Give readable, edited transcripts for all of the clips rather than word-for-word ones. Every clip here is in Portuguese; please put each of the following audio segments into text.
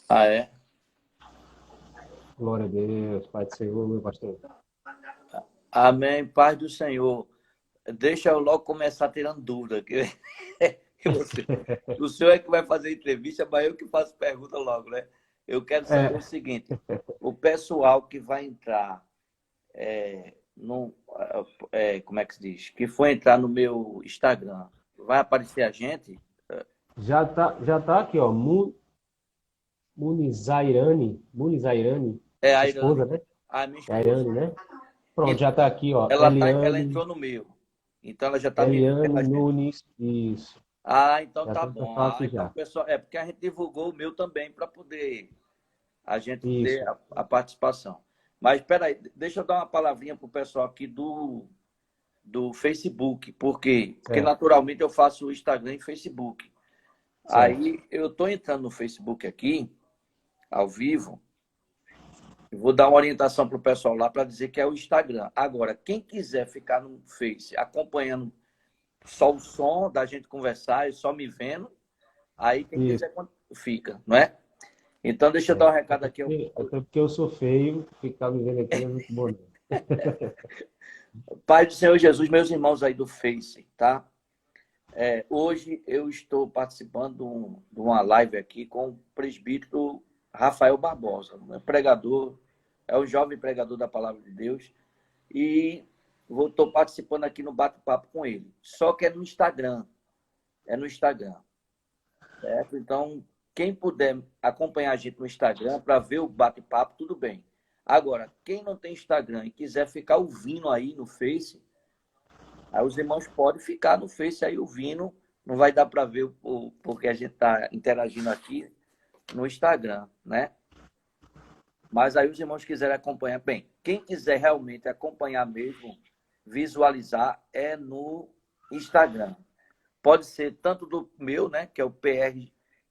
Ah, é? Glória a Deus, Pai do Senhor, meu pastor. Amém, paz do Senhor. Deixa eu logo começar tirando dúvida. Que você, o senhor é que vai fazer entrevista, mas eu que faço pergunta logo, né? Eu quero saber o É, seguinte: o pessoal que vai entrar no, como é que se diz? Que for entrar no meu Instagram, vai aparecer a gente? já tá aqui, ó, Munizairane, É a esposa, Irane, né? a minha É a esposa. Irane, né? Pronto, já Então, tá aqui, ó, ela Eliane, entrou no meu. Então ela já está me vendo Eliane a gente. Nunes, isso. Ah, então Já tá tem o bom. pessoal Ah, aqui então, já. pessoal, é porque a gente divulgou o meu também para poder a gente ter Isso, a participação. Mas espera aí, deixa eu dar uma palavrinha para o pessoal aqui do Facebook. Por quê? Porque certo, naturalmente eu faço o Instagram e Facebook. certo. Aí eu estou entrando no Facebook aqui, ao vivo, e vou dar uma orientação para o pessoal lá para dizer que é o Instagram. Agora, quem quiser ficar no Face acompanhando só o som da gente conversar e só me vendo, aí quem Isso, quiser fica, não é? Então, deixa eu dar um é. recado aqui. Até porque eu sou feio, ficar me vendo aqui não é muito bom, não. Pai do Senhor Jesus, meus irmãos aí do Face, tá? Hoje eu estou participando de uma live aqui com o presbítero Rafael Barbosa, um pregador, é um jovem pregador da Palavra de Deus, e estou participando aqui no bate-papo com ele. Só que é no Instagram, certo? Então, quem puder acompanhar a gente no Instagram para ver o bate-papo, tudo bem. Agora, quem não tem Instagram e quiser ficar ouvindo aí no Face, aí os irmãos podem ficar no Face aí ouvindo, não vai dar para ver porque a gente está interagindo aqui no Instagram, né? Mas aí os irmãos quiserem acompanhar, bem, quem quiser realmente acompanhar mesmo, visualizar, é no Instagram. Pode ser tanto do meu, né, que é o PR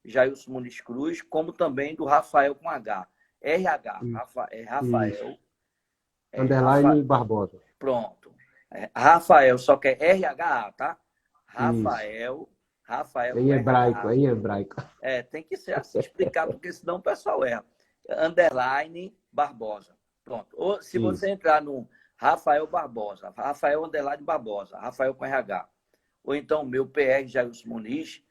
Jailson Muniz Cruz, como também do Rafael com H. RH, Isso. Rafael, Underline Barbosa. pronto. Rafael, só que é RH, tá? Isso. Rafael Em com hebraico, RH. em hebraico. Tem que ser assim, explicar, porque senão o pessoal erra. Underline Barbosa. Pronto. Ou se você Isso. entrar no Rafael Barbosa, Rafael Underline Barbosa, Rafael com RH, ou então o meu PR Jailson Muniz,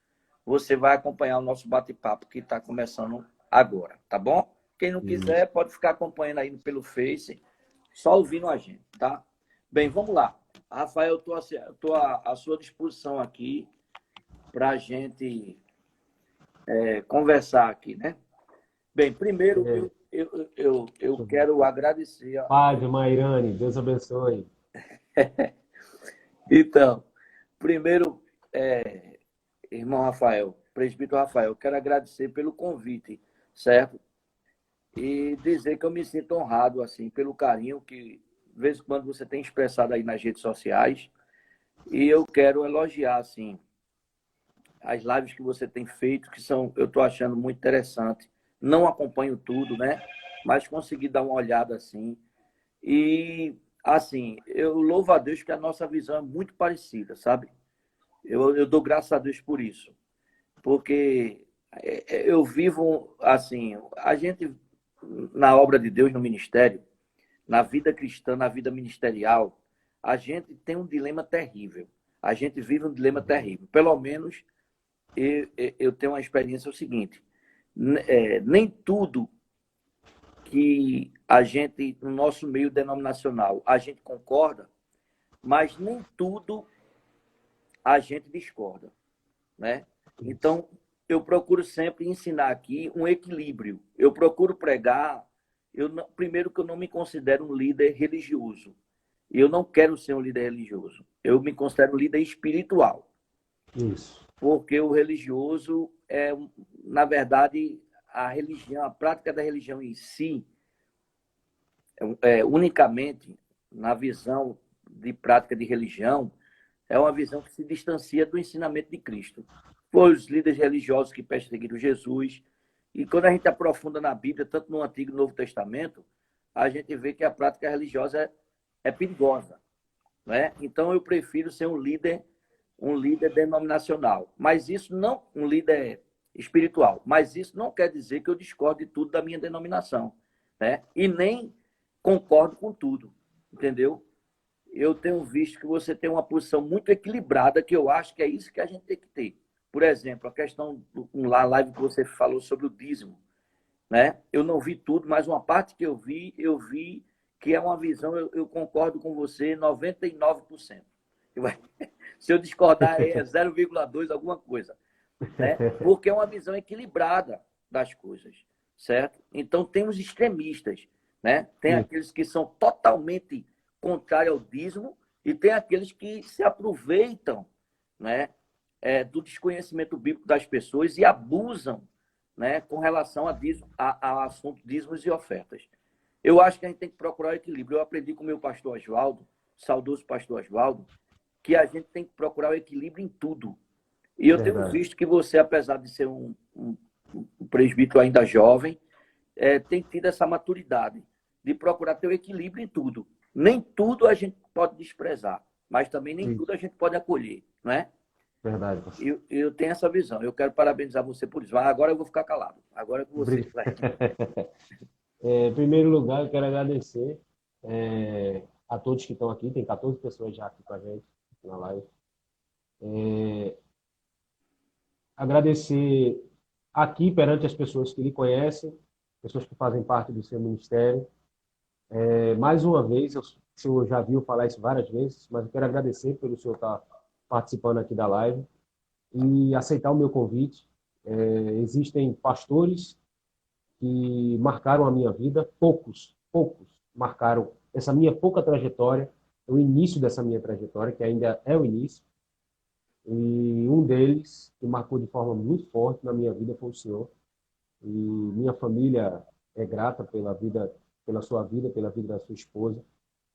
você vai acompanhar o nosso bate-papo que está começando agora, tá bom? Quem não quiser, Isso. pode ficar acompanhando aí pelo Face, só ouvindo a gente, tá? Bem, vamos lá. Rafael, eu estou à sua disposição aqui para a gente conversar aqui, né? Bem, primeiro É, eu quero agradecer. Paz, Mairane, Deus abençoe. Então, primeiro, irmão Rafael, presbítero Rafael, eu quero agradecer pelo convite, certo? E dizer que eu me sinto honrado, assim, pelo carinho que, de vez em quando, você tem expressado aí nas redes sociais. E eu quero elogiar, assim, as lives que você tem feito, que são, eu estou achando muito interessante. Não acompanho tudo, né? Mas consegui dar uma olhada, assim. E, assim, eu louvo a Deus que a nossa visão é muito parecida, sabe? Eu dou graças a Deus por isso. Porque eu vivo, assim, a gente, na obra de Deus, no ministério, na vida cristã, na vida ministerial, a gente tem um dilema terrível. A gente vive um dilema terrível. Pelo menos eu tenho uma experiência o seguinte: nem tudo que a gente, no nosso meio denominacional, a gente concorda, mas nem tudo a gente discorda, né? Isso. Então, eu procuro sempre ensinar aqui um equilíbrio. Eu procuro pregar, primeiro que eu não me considero um líder religioso. Eu não quero ser um líder religioso. Eu me considero um líder espiritual, Isso. porque o religioso é, na verdade, a religião, a prática da religião em si, unicamente na visão de prática de religião, é uma visão que se distancia do ensinamento de Cristo. Foi os líderes religiosos que perseguiram Jesus. E quando a gente aprofunda na Bíblia, tanto no Antigo e no Novo Testamento, a gente vê que a prática religiosa é perigosa, né? Então eu prefiro ser um líder denominacional. Mas isso não um líder espiritual. Mas isso não quer dizer que eu discordo de tudo da minha denominação, né? E nem concordo com tudo, entendeu? Eu tenho visto que você tem uma posição muito equilibrada, que eu acho que é isso que a gente tem que ter. Por exemplo, a questão lá, live que você falou sobre o dízimo, né? Eu não vi tudo, mas uma parte que eu vi que é uma visão, eu concordo com você 99%. Se eu discordar, é 0,2 alguma coisa, né? Porque é uma visão equilibrada das coisas, certo? Então, tem os extremistas, né? Tem aqueles que são totalmente contrários ao dízimo e tem aqueles que se aproveitam, né, do desconhecimento bíblico das pessoas e abusam, né, com relação a assunto dízimos e ofertas. Eu acho que a gente tem que procurar o equilíbrio. Eu aprendi com o meu pastor Oswaldo, saudoso pastor Oswaldo, que a gente tem que procurar o equilíbrio em tudo. E eu tenho visto que você, apesar de ser um presbítero ainda jovem, tem tido essa maturidade de procurar ter o equilíbrio em tudo. Nem tudo a gente pode desprezar, mas também nem tudo a gente pode acolher, não é? Verdade. Eu tenho essa visão. Eu quero parabenizar você por isso. Mas agora eu vou ficar calado. Agora é com você. Em primeiro lugar, eu quero agradecer a todos que estão aqui. Tem 14 pessoas já aqui com a gente na live. Agradecer aqui perante as pessoas que lhe conhecem, pessoas que fazem parte do seu ministério. Mais uma vez, o senhor já viu falar isso várias vezes, mas eu quero agradecer pelo senhor estar participando aqui da live e aceitar o meu convite. Existem pastores que marcaram a minha vida, poucos marcaram essa minha pouca trajetória, o início dessa minha trajetória, que ainda é o início, e um deles que marcou de forma muito forte na minha vida foi o senhor, e minha família é grata pela sua vida, pela vida da sua esposa.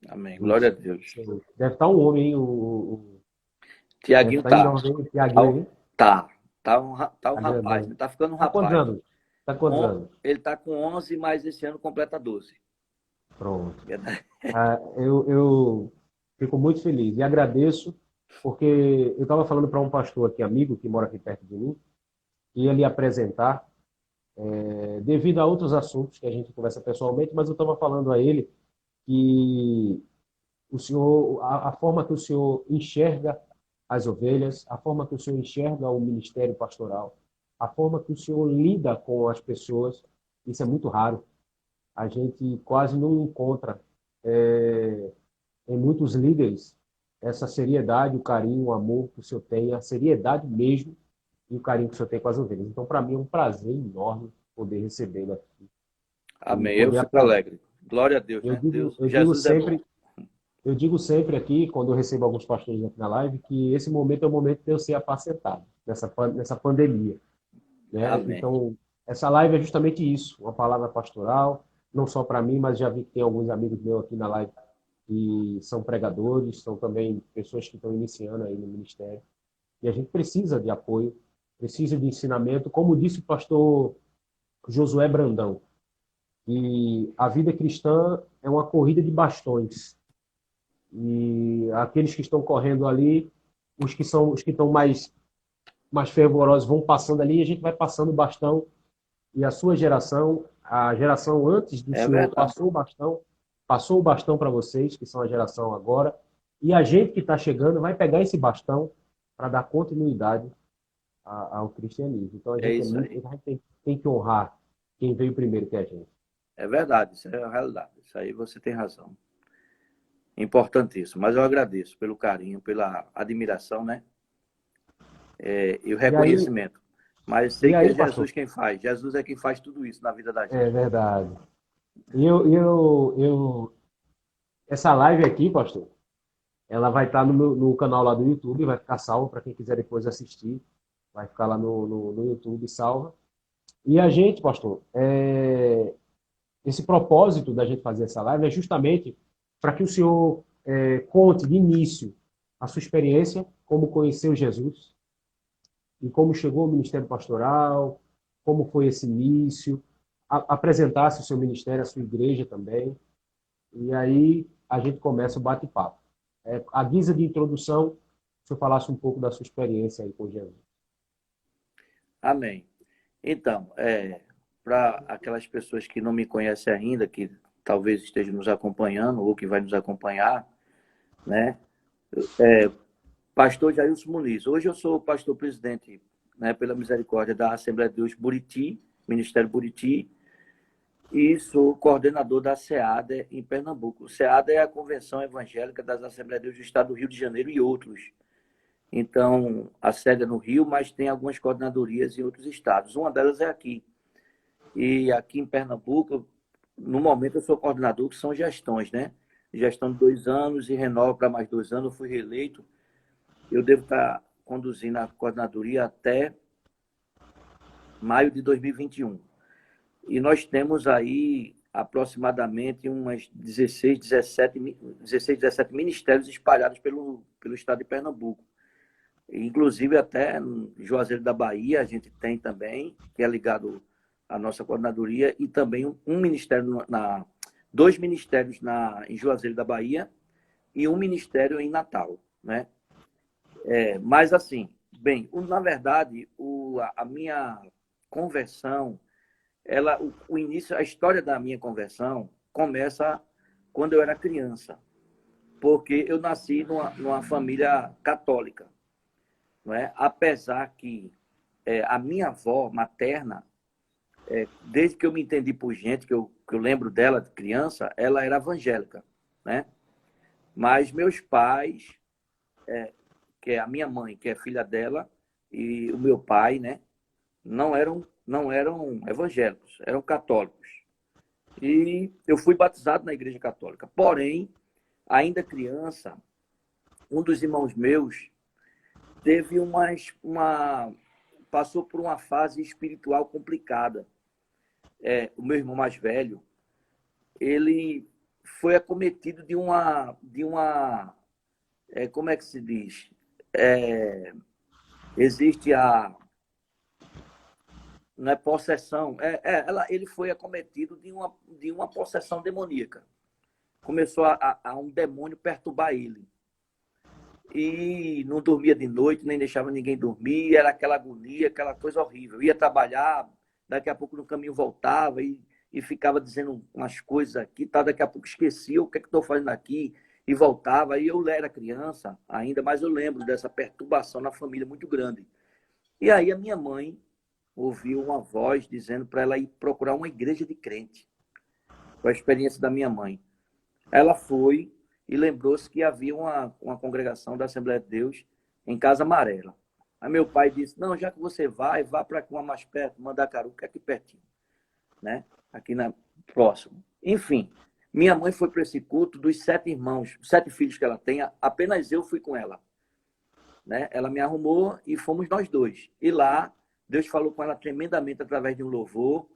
Amém. Glória a Deus. Deve estar um homem, hein? Tiaguinho tá. Tiaguinho, tá um rapaz. Tá ficando um rapaz. Tá quantos anos? Ele tá com 11, mas esse ano completa 12. Pronto. Eu fico muito feliz e agradeço, porque eu estava falando para um pastor aqui, amigo, que mora aqui perto de mim, que ia lhe apresentar, devido a outros assuntos que a gente conversa pessoalmente, mas eu estava falando a ele que o senhor, a forma que o senhor enxerga as ovelhas, a forma que o senhor enxerga o ministério pastoral, a forma que o senhor lida com as pessoas, isso é muito raro. A gente quase não encontra em muitos líderes essa seriedade, o carinho, o amor que o senhor tem, a seriedade mesmo e o carinho que o senhor tem com as ovelhas. Então, para mim, é um prazer enorme poder recebê-lo aqui. Amém. Eu fico alegre. Glória a Deus, né? Eu digo sempre aqui, quando eu recebo alguns pastores aqui na live, que esse momento é o momento de eu ser apacentado, nessa pandemia. Né? Então, essa live é justamente isso, uma palavra pastoral, não só para mim, mas já vi que tem alguns amigos meus aqui na live que são pregadores, são também pessoas que estão iniciando aí no ministério. E a gente precisa de apoio, precisa de ensinamento. Como disse o pastor Josué Brandão, que a vida cristã é uma corrida de bastões. E aqueles que estão correndo ali, os que estão mais fervorosos vão passando ali, e a gente vai passando o bastão, e a sua geração, a geração antes do senhor, passou o bastão para vocês, que são a geração agora, e a gente que está chegando vai pegar esse bastão para dar continuidade ao cristianismo. Então a gente tem que honrar quem veio primeiro que a gente. É verdade, isso é a realidade. Isso aí você tem razão. Importantíssimo. Mas eu agradeço pelo carinho, pela admiração, né? E o reconhecimento. Mas sei que é Jesus quem faz. Jesus é quem faz tudo isso na vida da gente. É verdade. Essa live aqui, pastor, ela vai estar no canal lá do YouTube, vai ficar salva para quem quiser depois assistir. Vai ficar lá no YouTube salva. E a gente, pastor, esse propósito da gente fazer essa live é justamente para que o senhor conte de início a sua experiência, como conheceu Jesus e como chegou ao ministério pastoral, como foi esse início, apresentasse o seu ministério, a sua igreja também. E aí a gente começa o bate-papo. A guisa de introdução, se eu falasse um pouco da sua experiência aí com Jesus. Amém. Então, para aquelas pessoas que não me conhecem ainda, que talvez estejam nos acompanhando ou que vai nos acompanhar, né? Pastor Jailson Muniz. Hoje eu sou pastor-presidente, né, pela misericórdia da Assembleia de Deus Buriti, Ministério Buriti, e sou coordenador da SEADA em Pernambuco. O SEADA é a Convenção Evangélica das Assembleias de Deus do Estado do Rio de Janeiro e outros. Então, a sede é no Rio, mas tem algumas coordenadorias em outros estados. Uma delas é aqui. E aqui em Pernambuco, no momento, eu sou coordenador, que são gestões, né? Gestão de 2 anos e renova para mais 2 anos. Eu fui reeleito. Eu devo estar conduzindo a coordenadoria até maio de 2021. E nós temos aí aproximadamente umas 16, 17 ministérios espalhados pelo estado de Pernambuco. Inclusive até em Juazeiro da Bahia a gente tem também, que é ligado à nossa coordenadoria, e também um ministério, 2 ministérios em Juazeiro da Bahia e um ministério em Natal, né? Mas assim, bem, na verdade, a minha conversão, o início, a história da minha conversão começa quando eu era criança, porque eu nasci numa família católica, não é? Apesar que a minha avó materna, desde que eu me entendi por gente, que eu lembro dela de criança, ela era evangélica, né? Mas meus pais, que é a minha mãe, que é filha dela, e o meu pai, né, não eram evangélicos, eram católicos. E eu fui batizado na Igreja Católica. Porém, ainda criança, um dos irmãos meus teve passou por uma fase espiritual complicada. O meu irmão mais velho, ele foi acometido de uma como é que se diz? Existe não é possessão, ele foi acometido de uma possessão demoníaca. Começou a um demônio perturbar ele. E não dormia de noite, nem deixava ninguém dormir, era aquela agonia, aquela coisa horrível. Ia trabalhar, daqui a pouco no caminho voltava e ficava dizendo umas coisas aqui, tá? Daqui a pouco esquecia o que é que estou fazendo aqui e voltava. E eu era criança ainda, mas eu lembro dessa perturbação na família muito grande. E aí a minha mãe ouviu uma voz dizendo para ela ir procurar uma igreja de crente. Foi a experiência da minha mãe. Ela foi e lembrou-se que havia uma congregação da Assembleia de Deus em Casa Amarela. Aí meu pai disse, não, já que você vá para uma mais perto, Mandacaru, que é aqui pertinho, né? Aqui próximo. Enfim, minha mãe foi para esse culto dos 7 irmãos, 7 filhos que ela tem, apenas eu fui com ela. Né? Ela me arrumou e fomos nós 2. E lá, Deus falou com ela tremendamente através de um louvor,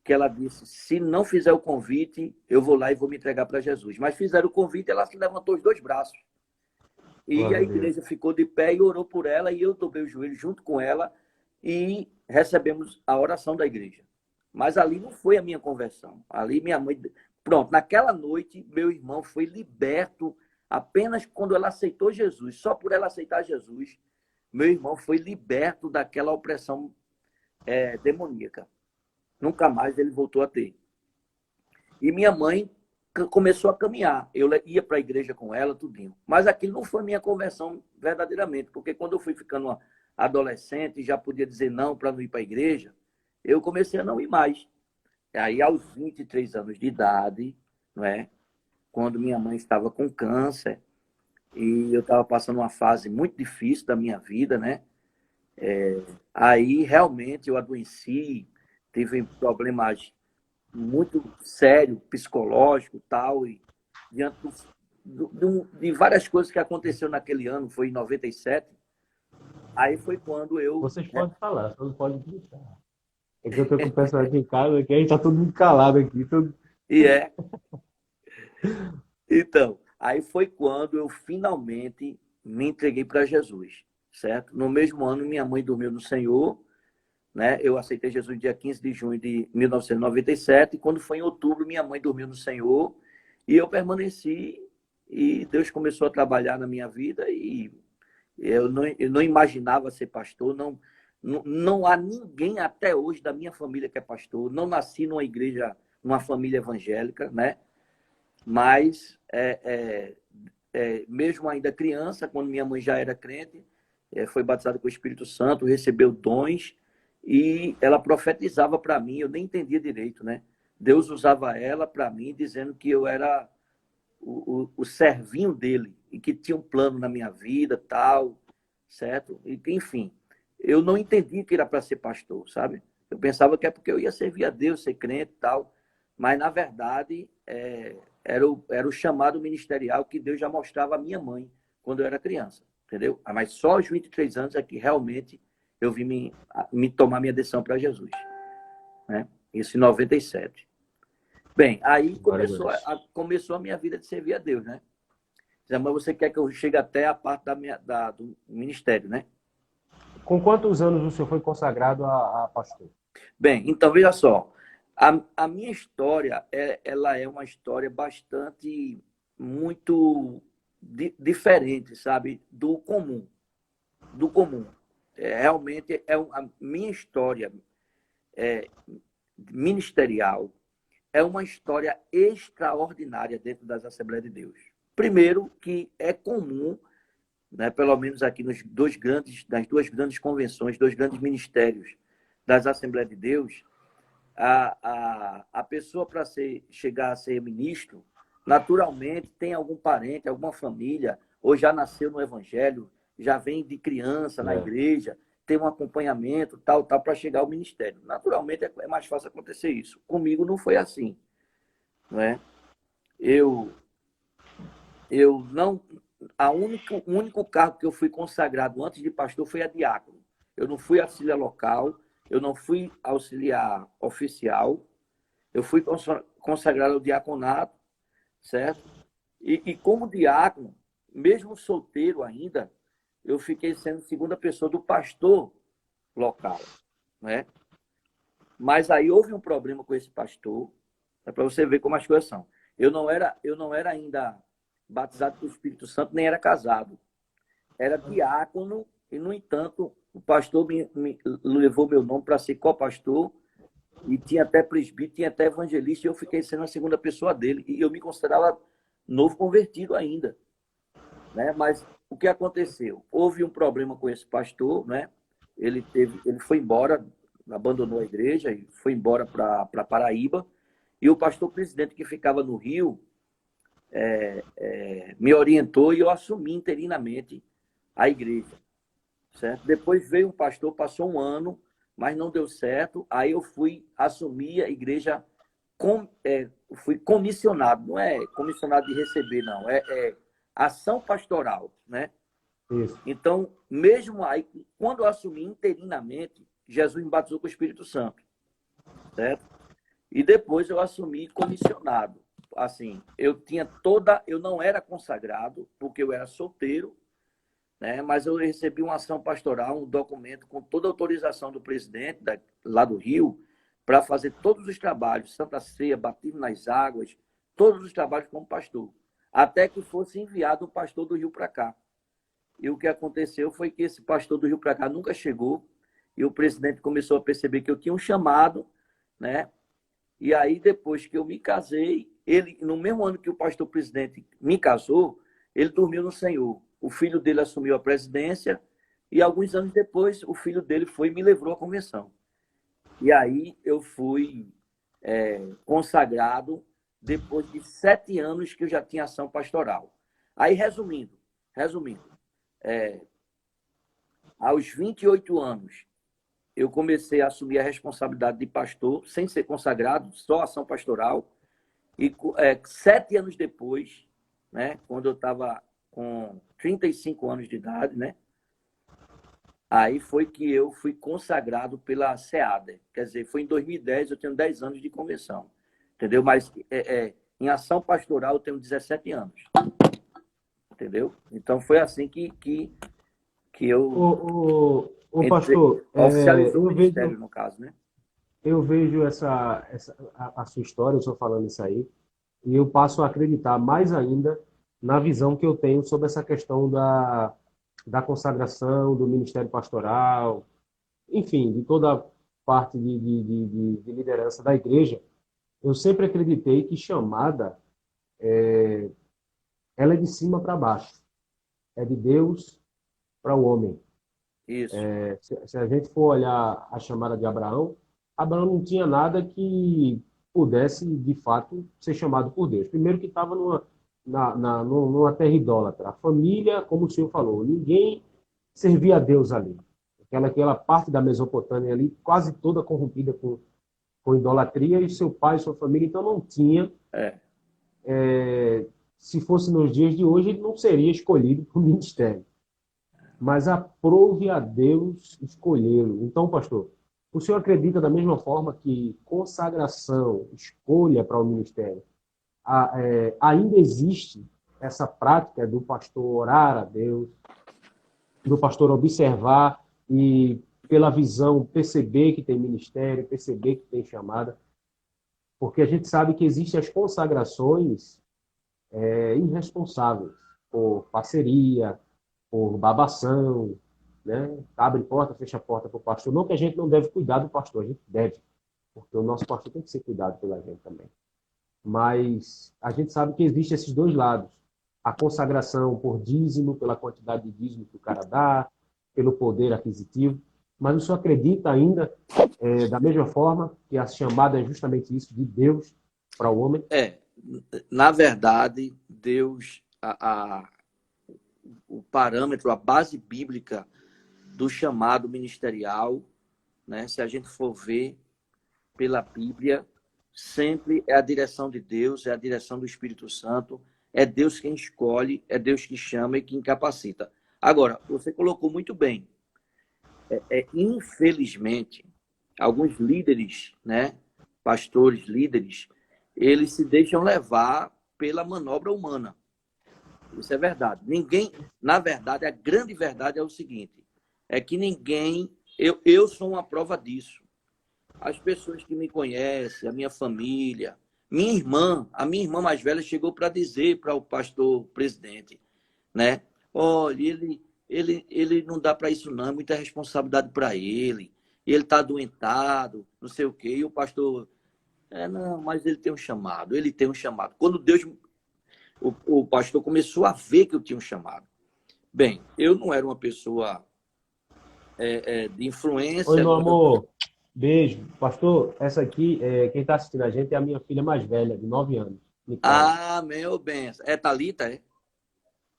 que ela disse, se não fizer o convite, eu vou lá e vou me entregar para Jesus. Mas fizeram o convite, ela se levantou os 2 braços. E a igreja ficou de pé e orou por ela, e eu dobrei o joelho junto com ela e recebemos a oração da igreja. Mas ali não foi a minha conversão. Ali minha mãe... Pronto, naquela noite, meu irmão foi liberto apenas quando ela aceitou Jesus. Só por ela aceitar Jesus, meu irmão foi liberto daquela opressão demoníaca. Nunca mais ele voltou a ter. E minha mãe começou a caminhar. Eu ia para a igreja com ela, tudinho. Mas aquilo não foi minha conversão verdadeiramente, porque quando eu fui ficando adolescente e já podia dizer não para não ir para a igreja, eu comecei a não ir mais. Aí, aos 23 anos de idade, não é? Quando minha mãe estava com câncer e eu estava passando uma fase muito difícil da minha vida, né? Aí, realmente, eu adoeci, tive problemas muito sérios, psicológicos, tal, e diante de várias coisas que aconteceram naquele ano, foi em 97, aí foi quando eu... Vocês podem falar, só não podem gritar. É que eu tô com o pessoal aqui em casa, que a gente tá todo mundo calado aqui. E Então, aí foi quando eu finalmente me entreguei para Jesus, certo? No mesmo ano, minha mãe dormiu no Senhor, né? Eu aceitei Jesus dia 15 de junho de 1997, e quando foi em outubro, minha mãe dormiu no Senhor, e eu permaneci, e Deus começou a trabalhar na minha vida, e eu não imaginava ser pastor, não, Não há ninguém até hoje da minha família que é pastor. Não nasci numa igreja, numa família evangélica, né? Mas, mesmo ainda criança, quando minha mãe já era crente, foi batizada com o Espírito Santo, recebeu dons, e ela profetizava para mim, eu nem entendia direito, né? Deus usava ela para mim, dizendo que eu era o servinho dele, e que tinha um plano na minha vida, tal, certo? E, enfim, eu não entendi que era para ser pastor, sabe? Eu pensava que é porque eu ia servir a Deus, ser crente e tal, mas, na verdade, era o chamado ministerial que Deus já mostrava à minha mãe quando eu era criança, entendeu? Mas só aos 23 anos é que realmente eu vim me tomar minha decisão para Jesus, né? Isso em 97. Bem, aí começou a minha vida de servir a Deus, né? Mas você quer que eu chegue até a parte do ministério, né? Com quantos anos o senhor foi consagrado a pastor? Bem, então veja só. A minha história, ela é uma história bastante, muito diferente, sabe? Do comum. Do comum. Realmente, a minha história ministerial é uma história extraordinária dentro das Assembleias de Deus. Primeiro, que é comum, né, pelo menos aqui nas duas grandes convenções, dois grandes ministérios das Assembleias de Deus, a pessoa, para chegar a ser ministro, naturalmente tem algum parente, alguma família, ou já nasceu no Evangelho, já vem de criança na igreja, tem um acompanhamento, tal, para chegar ao ministério. Naturalmente é mais fácil acontecer isso. Comigo não foi assim, não é? Eu não... O único cargo que eu fui consagrado antes de pastor foi a diácono. Eu não fui auxiliar local, eu não fui auxiliar oficial, eu fui consagrado ao diaconato, certo? E como diácono, mesmo solteiro ainda, eu fiquei sendo segunda pessoa do pastor local, né? Mas aí houve um problema com esse pastor, para você ver como as coisas são. Eu não era ainda batizado com o Espírito Santo, nem era casado. Era diácono e, no entanto, o pastor me levou meu nome para ser co-pastor, e tinha até presbítero, tinha até evangelista, e eu fiquei sendo a segunda pessoa dele. E eu me considerava novo convertido ainda, né? Mas o que aconteceu? Houve um problema com esse pastor, né? Ele foi embora, abandonou a igreja e foi embora para Paraíba. E o pastor presidente, que ficava no Rio, me orientou, e eu assumi interinamente a igreja, certo? Depois veio um pastor, passou um ano, mas não deu certo. Aí eu fui assumir a igreja, fui comissionado. Não é comissionado de receber, não. É ação pastoral, né? Isso. Então, mesmo aí, quando eu assumi interinamente, Jesus me batizou com o Espírito Santo, certo? E depois eu assumi comissionado. Assim, eu não era consagrado, porque eu era solteiro, né? Mas eu recebi uma ação pastoral, um documento com toda a autorização do presidente lá do Rio, para fazer todos os trabalhos, Santa Ceia, batismo nas águas, todos os trabalhos como pastor, até que fosse enviado um pastor do Rio para cá. E o que aconteceu foi que esse pastor do Rio para cá nunca chegou, e o presidente começou a perceber que eu tinha um chamado, né? E aí, depois que eu me casei, ele, no mesmo ano que o pastor presidente me casou, ele dormiu no Senhor. O filho dele assumiu a presidência, e alguns anos depois, o filho dele foi e me levou à convenção. E aí eu fui consagrado depois de 7 anos que eu já tinha ação pastoral. Aí, resumindo, aos 28 anos, eu comecei a assumir a responsabilidade de pastor, sem ser consagrado, só ação pastoral. E 7 anos depois, né, quando eu estava com 35 anos de idade, né, aí foi que eu fui consagrado pela SEADER. Quer dizer, foi em 2010, eu tenho 10 anos de convenção. Entendeu? Mas em ação pastoral eu tenho 17 anos. Entendeu? Então foi assim que eu... O pastor, oficializou o ministério, no caso, né? Eu vejo a sua história, eu estou falando isso aí, e eu passo a acreditar mais ainda na visão que eu tenho sobre essa questão da consagração, do ministério pastoral, enfim, de toda parte de liderança da igreja, eu sempre acreditei que chamada, ela é de cima para baixo, é de Deus para o homem. Isso. Se a gente for olhar a chamada de Abraão, Abraão não tinha nada que pudesse, de fato, ser chamado por Deus. Primeiro que estava numa terra idólatra. A família, como o senhor falou, ninguém servia a Deus ali. Aquela parte da Mesopotâmia ali, quase toda corrompida com idolatria, e seu pai e sua família, então não tinha. É. Se fosse nos dias de hoje, ele não seria escolhido para o ministério. Mas aprove a Deus escolhê-lo. Então, pastor, o senhor acredita da mesma forma que consagração, escolha para o ministério, ainda existe essa prática do pastor orar a Deus, do pastor observar e, pela visão, perceber que tem ministério, perceber que tem chamada? Porque a gente sabe que existem as consagrações irresponsáveis, por parceria, por babação, né? Abre porta, fecha a porta para o pastor. Não que a gente não deve cuidar do pastor, a gente deve, porque o nosso pastor tem que ser cuidado pela gente também. Mas a gente sabe que existem esses dois lados. A consagração por dízimo, pela quantidade de dízimo que o cara dá, pelo poder aquisitivo. Mas o senhor acredita ainda, da mesma forma, que a chamada é justamente isso, de Deus para o homem? Na verdade, Deus, o parâmetro, a base bíblica do chamado ministerial, né? Se a gente for ver pela Bíblia, sempre é a direção de Deus, é a direção do Espírito Santo, é Deus quem escolhe, é Deus que chama e quem capacita. Agora, você colocou muito bem, infelizmente, alguns líderes, né, pastores, líderes, eles se deixam levar pela manobra humana. Isso é verdade. Ninguém, na verdade, a grande verdade é o seguinte, é que ninguém, eu sou uma prova disso. As pessoas que me conhecem, a minha família, a minha irmã mais velha chegou para dizer para o pastor presidente, né? Olha, ele não dá para isso não, é muita responsabilidade para ele. Ele está adoentado, não sei o quê. E o pastor, não, mas ele tem um chamado, ele tem um chamado. Quando Deus, o pastor começou a ver que eu tinha um chamado. Bem, eu não era uma pessoa de influência. Oi, meu amor. Beijo. Pastor, essa aqui, quem está assistindo a gente é a minha filha mais velha, de 9 anos. Nicole. Meu bem. É Thalita, é?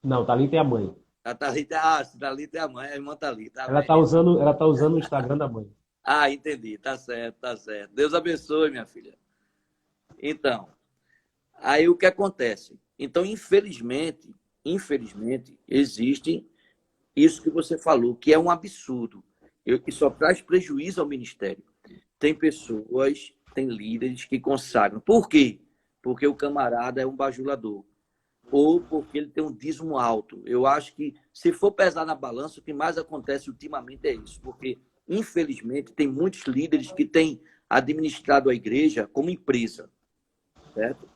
Não, Thalita é a mãe. A Thalita, Thalita é a mãe, a irmã Thalita. Ela tá usando o Instagram da mãe. Entendi. Tá certo, tá certo. Deus abençoe, minha filha. Então, aí o que acontece? Então, infelizmente, existe isso que você falou, que é um absurdo, que só traz prejuízo ao ministério. Tem pessoas, tem líderes que consagram. Por quê? Porque o camarada é um bajulador. Ou porque ele tem um dízimo alto. Eu acho que, se for pesar na balança, o que mais acontece ultimamente é isso. Porque, infelizmente, tem muitos líderes que têm administrado a igreja como empresa. Certo?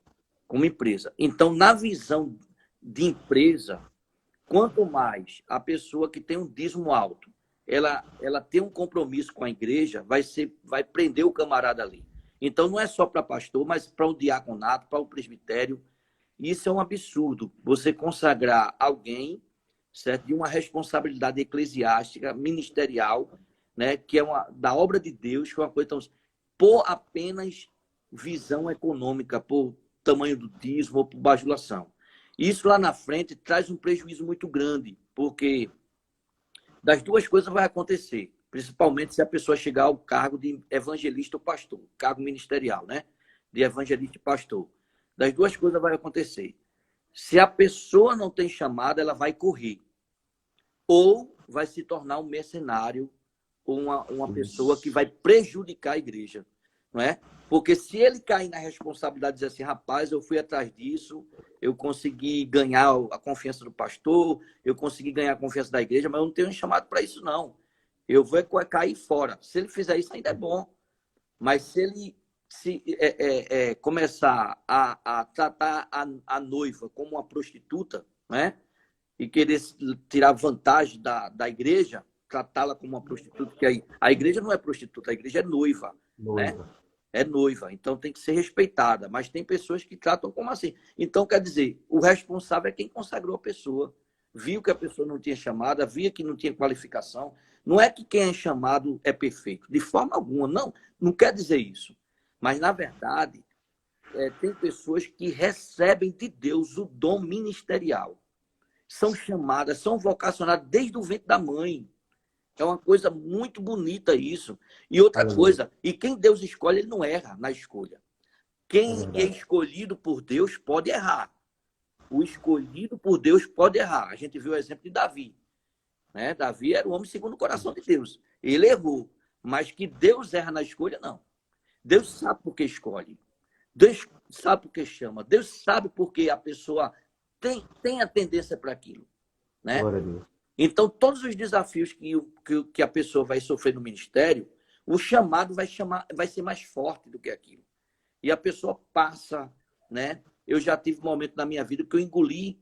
Como empresa. Então, na visão de empresa, quanto mais a pessoa que tem um dízimo alto, ela tem um compromisso com a igreja, vai prender o camarada ali. Então, não é só para pastor, mas para o diaconato, para o presbitério. Isso é um absurdo. Você consagrar alguém, certo, de uma responsabilidade eclesiástica, ministerial, né, que é da obra de Deus, que é uma coisa tão, por apenas visão econômica, por tamanho do dízimo ou por bajulação. Isso lá na frente traz um prejuízo muito grande, porque das duas coisas vai acontecer, principalmente se a pessoa chegar ao cargo de evangelista ou pastor, cargo ministerial, né? De evangelista e pastor. Das duas coisas vai acontecer. Se a pessoa não tem chamada, ela vai correr. Ou vai se tornar um mercenário ou uma pessoa que vai prejudicar a igreja. Não é? Porque se ele cair na responsabilidade de dizer assim, rapaz, eu fui atrás disso, eu consegui ganhar a confiança do pastor, eu consegui ganhar a confiança da igreja, mas eu não tenho chamado para isso, não. Eu vou cair fora. Se ele fizer isso, ainda é bom. Mas se ele começar a tratar a noiva como uma prostituta, né? E querer tirar vantagem da igreja, tratá-la como uma prostituta, porque a igreja não é prostituta, a igreja é noiva, né? É noiva, então tem que ser respeitada, mas tem pessoas que tratam como assim. Então, quer dizer, o responsável é quem consagrou a pessoa, viu que a pessoa não tinha chamada, via que não tinha qualificação. Não é que quem é chamado é perfeito, de forma alguma, não quer dizer isso. Mas, na verdade, tem pessoas que recebem de Deus o dom ministerial. São chamadas, são vocacionadas desde o ventre da mãe. É uma coisa muito bonita isso. E outra coisa, e quem Deus escolhe, ele não erra na escolha. Quem é escolhido por Deus pode errar. O escolhido por Deus pode errar. A gente viu o exemplo de Davi. Né? Davi era o homem segundo o coração de Deus. Ele errou. Mas que Deus erra na escolha, não. Deus sabe por que escolhe. Deus sabe por que chama. Deus sabe por que a pessoa tem a tendência para aquilo. Né? Glória a Deus. Então, todos os desafios que a pessoa vai sofrer no ministério, o chamado vai ser mais forte do que aquilo. E a pessoa passa, né? Eu já tive um momento na minha vida que eu engoli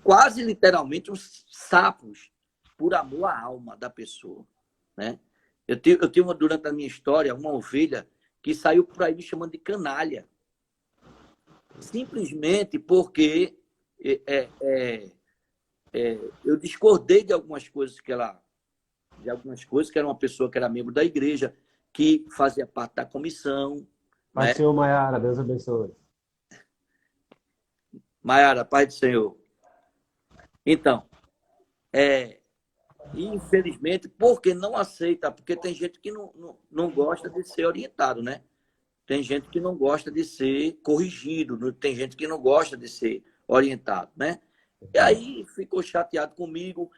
quase literalmente uns sapos por amor à alma da pessoa, né? Eu tive durante a minha história uma ovelha que saiu por aí me chamando de canalha. Simplesmente porque eu discordei de algumas coisas que era uma pessoa que era membro da igreja, que fazia parte da comissão. Pai né? do Senhor, Maiara, Deus abençoe. Maiara, Pai do Senhor. Então, infelizmente, porque não aceita, porque tem gente que não gosta de ser orientado, né? Tem gente que não gosta de ser corrigido, tem gente que não gosta de ser orientado, né? E aí ficou chateado comigo,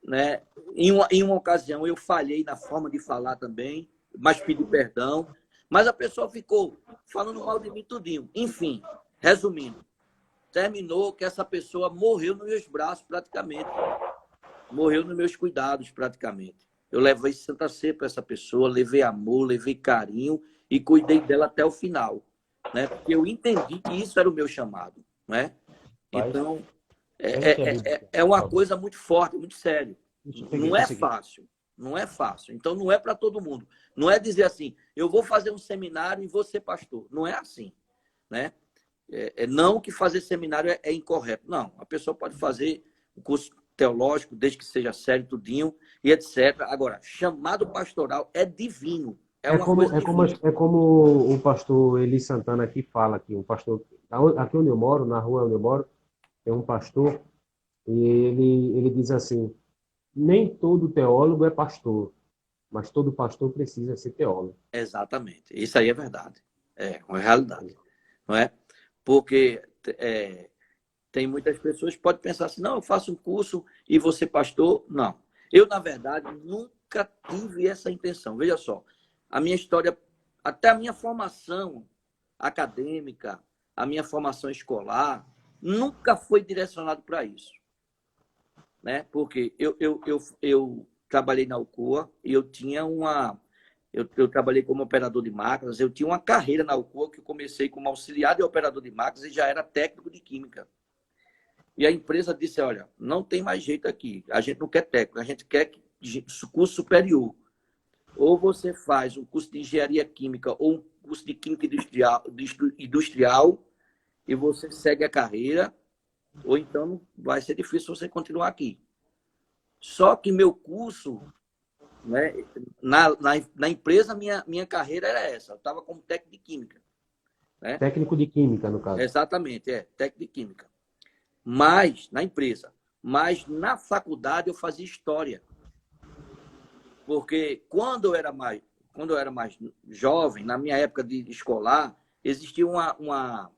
né? Em uma ocasião eu falhei na forma de falar também, mas pedi perdão. Mas a pessoa ficou falando mal de mim tudinho. Enfim, resumindo, terminou que essa pessoa morreu nos meus braços praticamente. Morreu nos meus cuidados praticamente. Eu levei Santa Ceia para essa pessoa, levei amor, levei carinho e cuidei dela até o final, né? Porque eu entendi que isso era o meu chamado, né? Então, é uma coisa muito forte, muito séria. Não é fácil. Não é fácil. Então, não é para todo mundo. Não é dizer assim, eu vou fazer um seminário e vou ser pastor. Não é assim, né? Não que fazer seminário é incorreto. Não, a pessoa pode fazer um curso teológico, desde que seja sério, tudinho, e etc. Agora, chamado pastoral é divino. É como o pastor Eli Santana aqui fala, aqui, um pastor, aqui onde eu moro, na rua onde eu moro, tem um pastor, e ele diz assim, nem todo teólogo é pastor, mas todo pastor precisa ser teólogo. Exatamente. Isso aí é verdade. É uma realidade. Não é? Porque tem muitas pessoas que podem pensar assim, não, eu faço um curso e vou ser pastor. Não. Eu, na verdade, nunca tive essa intenção. Veja só, a minha história, até a minha formação acadêmica, a minha formação escolar, nunca foi direcionado para isso. Né? Porque eu trabalhei na Alcoa e eu tinha eu trabalhei como operador de máquinas, eu tinha uma carreira na Alcoa que eu comecei como auxiliar de operador de máquinas e já era técnico de química. E a empresa disse, olha, não tem mais jeito aqui, a gente não quer técnico, a gente quer curso superior. Ou você faz um curso de engenharia química ou um curso de química industrial e você segue a carreira, ou então vai ser difícil você continuar aqui. Só que meu curso, né, na empresa, minha carreira era essa. Eu estava como técnico de química. Né? Técnico de química, no caso. Exatamente, técnico de química. Mas, na empresa. Mas, na faculdade, eu fazia história. Porque quando eu era mais jovem, na minha época de escolar, existia uma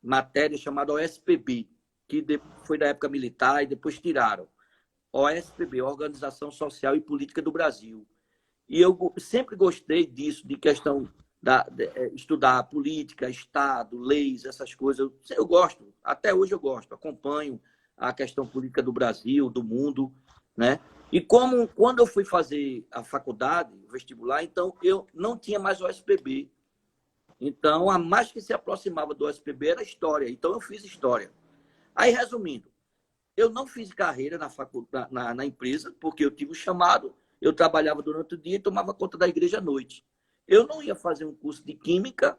matéria chamada OSPB, que foi da época militar e depois tiraram. OSPB, Organização Social e Política do Brasil. E eu sempre gostei disso, de questão estudar política, Estado, leis, essas coisas. Eu gosto, até hoje eu gosto, acompanho a questão política do Brasil, do mundo, né? E quando eu fui fazer a faculdade, o vestibular, então eu não tinha mais OSPB. Então, a mais que se aproximava do OSPB era história. Então, eu fiz história. Aí, resumindo, eu não fiz carreira na empresa, porque eu tive um chamado, eu trabalhava durante o dia e tomava conta da igreja à noite. Eu não ia fazer um curso de química,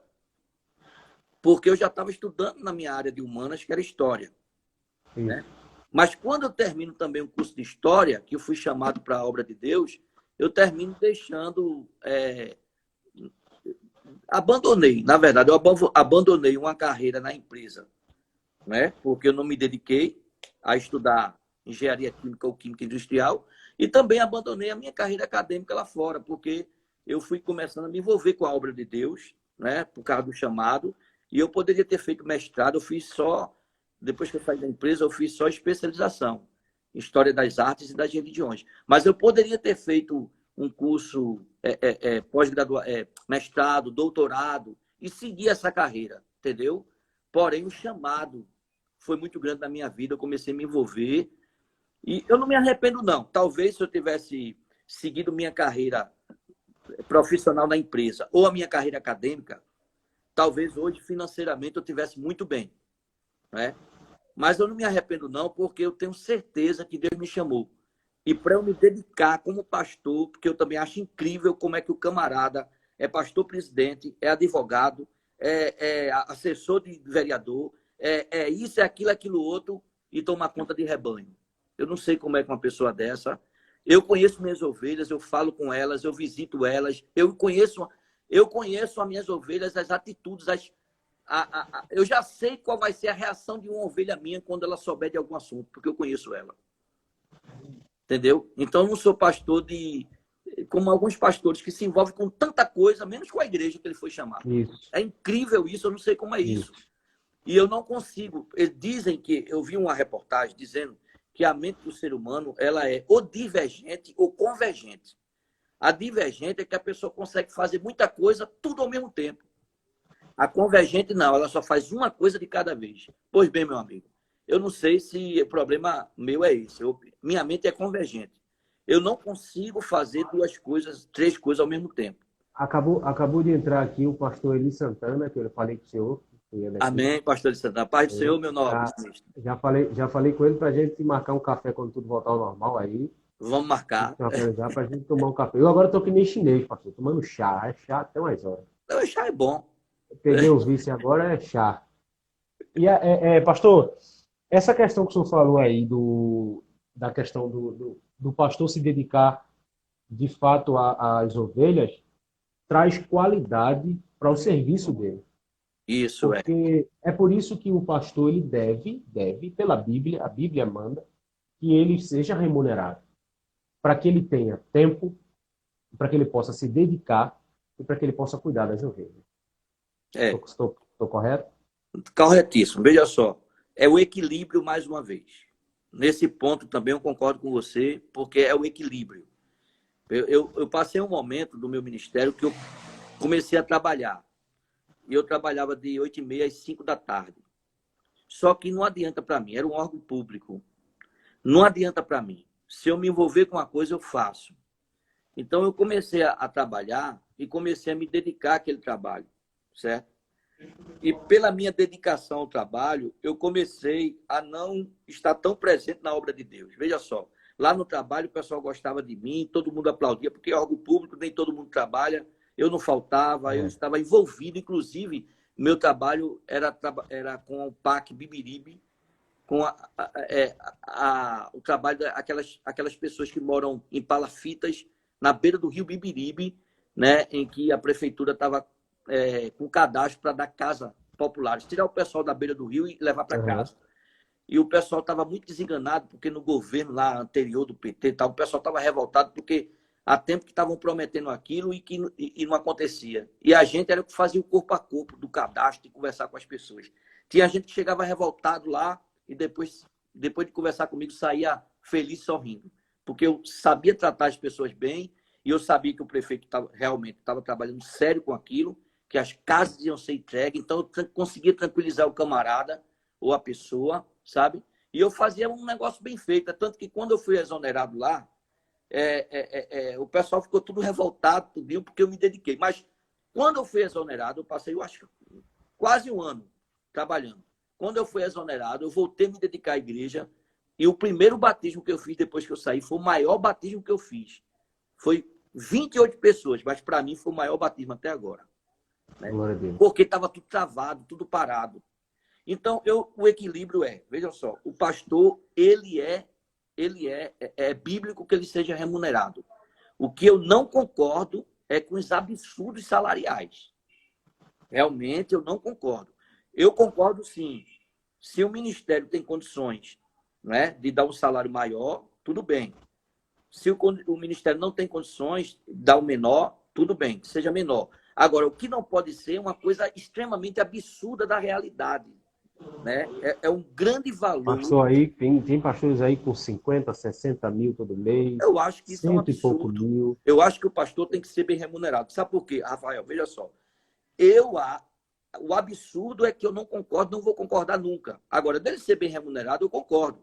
porque eu já estava estudando na minha área de humanas, que era história. Né? Mas quando eu termino também um curso de história, que eu fui chamado para a obra de Deus, eu termino deixando... abandonei, na verdade, eu abandonei uma carreira na empresa, né? Porque eu não me dediquei a estudar engenharia química ou química industrial, e também abandonei a minha carreira acadêmica lá fora, porque eu fui começando a me envolver com a obra de Deus, né? Por causa do chamado, e eu poderia ter feito mestrado, eu fiz só, depois que eu saí da empresa, eu fiz só especialização em História das Artes e das Religiões. Mas eu poderia ter feito um curso mestrado, doutorado, e seguir essa carreira, entendeu? Porém, o chamado foi muito grande na minha vida, eu comecei a me envolver, e eu não me arrependo, não. Talvez se eu tivesse seguido minha carreira profissional na empresa ou a minha carreira acadêmica, talvez hoje, financeiramente, eu tivesse muito bem, né? Mas eu não me arrependo, não, porque eu tenho certeza que Deus me chamou. E para eu me dedicar como pastor, porque eu também acho incrível como é que o camarada é pastor presidente, é advogado, é assessor de vereador, é isso, é aquilo, outro, e toma conta de rebanho. Eu não sei como é que uma pessoa dessa... Eu conheço minhas ovelhas, eu falo com elas, eu visito elas, eu conheço as minhas ovelhas, as atitudes, eu já sei qual vai ser a reação de uma ovelha minha quando ela souber de algum assunto, porque eu conheço ela. Entendeu? Então, eu não sou pastor como alguns pastores que se envolvem com tanta coisa, menos com a igreja que ele foi chamado. Isso. É incrível isso, eu não sei como é isso. E eu não consigo. Eles dizem que... Eu vi uma reportagem dizendo que a mente do ser humano ela é ou divergente ou convergente. A divergente é que a pessoa consegue fazer muita coisa tudo ao mesmo tempo. A convergente não, ela só faz uma coisa de cada vez. Pois bem, meu amigo, eu não sei se o problema meu é esse. Minha mente é convergente. Eu não consigo fazer três coisas ao mesmo tempo. Acabou de entrar aqui o pastor Eli Santana, que eu falei com o senhor. Amém, pastor de Santana. Paz do Senhor, meu nobre. Já falei com ele para a gente marcar um café quando tudo voltar ao normal aí. Vamos marcar. Para a gente tomar um café. Eu agora estou que nem chinês, pastor, tomando chá. É chá até mais horas. O chá é bom. Peguei o vício agora, é chá. E, pastor, essa questão que o senhor falou aí, da questão do pastor se dedicar de fato às ovelhas, traz qualidade para o serviço dele. Isso Porque é por isso que o pastor ele deve, pela Bíblia, a Bíblia manda, que ele seja remunerado, para que ele tenha tempo, para que ele possa se dedicar e para que ele possa cuidar das ovelhas. Estou correto? Corretíssimo. Veja só, é o equilíbrio mais uma vez. Nesse ponto também eu concordo com você, porque é o equilíbrio. Eu passei um momento do meu ministério que eu comecei a trabalhar. E eu trabalhava de 8h30 às 5 da tarde. Só que não adianta para mim, era um órgão público. Não adianta para mim. Se eu me envolver com uma coisa, eu faço. Então, eu comecei a trabalhar e comecei a me dedicar àquele trabalho, certo? E pela minha dedicação ao trabalho, eu comecei a não estar tão presente na obra de Deus. Veja só, lá no trabalho o pessoal gostava de mim, todo mundo aplaudia, porque é órgão público, nem todo mundo trabalha. Eu não faltava, eu estava envolvido, inclusive, meu trabalho era com o PAC Bibiribe, com o trabalho daquelas pessoas que moram em palafitas, na beira do rio Bibiribe, né, em que a prefeitura estava com cadastro para dar casa populares, tirar o pessoal da beira do rio e levar para casa. E o pessoal estava muito desenganado, porque no governo lá anterior do PT, o pessoal estava revoltado, porque há tempo que estavam prometendo aquilo e não acontecia. E a gente era o que fazia o corpo a corpo do cadastro e conversar com as pessoas. Tinha gente que chegava revoltado lá e depois de conversar comigo saía feliz, sorrindo. Porque eu sabia tratar as pessoas bem e eu sabia que o prefeito realmente estava trabalhando sério com aquilo, que as casas iam ser entregues. Então eu conseguia tranquilizar o camarada ou a pessoa, sabe? E eu fazia um negócio bem feito. Tanto que quando eu fui exonerado lá, o pessoal ficou tudo revoltado, tudo, porque eu me dediquei. Mas quando eu fui exonerado, eu passei, eu acho, quase um ano trabalhando. Quando eu fui exonerado, eu voltei a me dedicar à igreja, E o primeiro batismo que eu fiz depois que eu saí foi o maior batismo que eu fiz. Foi 28 pessoas, mas para mim foi o maior batismo até agora. Né? Porque estava tudo travado, tudo parado. Então, o equilíbrio veja só, o pastor, ele é bíblico que ele seja remunerado. O que eu não concordo é com os absurdos salariais. Realmente, eu não concordo. Eu concordo, sim. Se o ministério tem condições, né, de dar um salário maior, tudo bem. Se o ministério não tem condições de dar o menor, tudo bem, que seja menor. Agora, o que não pode ser é uma coisa extremamente absurda da realidade. Né? É um grande valor. Pastor aí, tem pastores aí com 50, 60 mil todo mês. Eu acho que isso é um absurdo. E pouco mil. Eu acho que o pastor tem que ser bem remunerado. Sabe por quê, Rafael? Veja só. O absurdo é que eu não concordo, não vou concordar nunca. Agora, dele ser bem remunerado, eu concordo.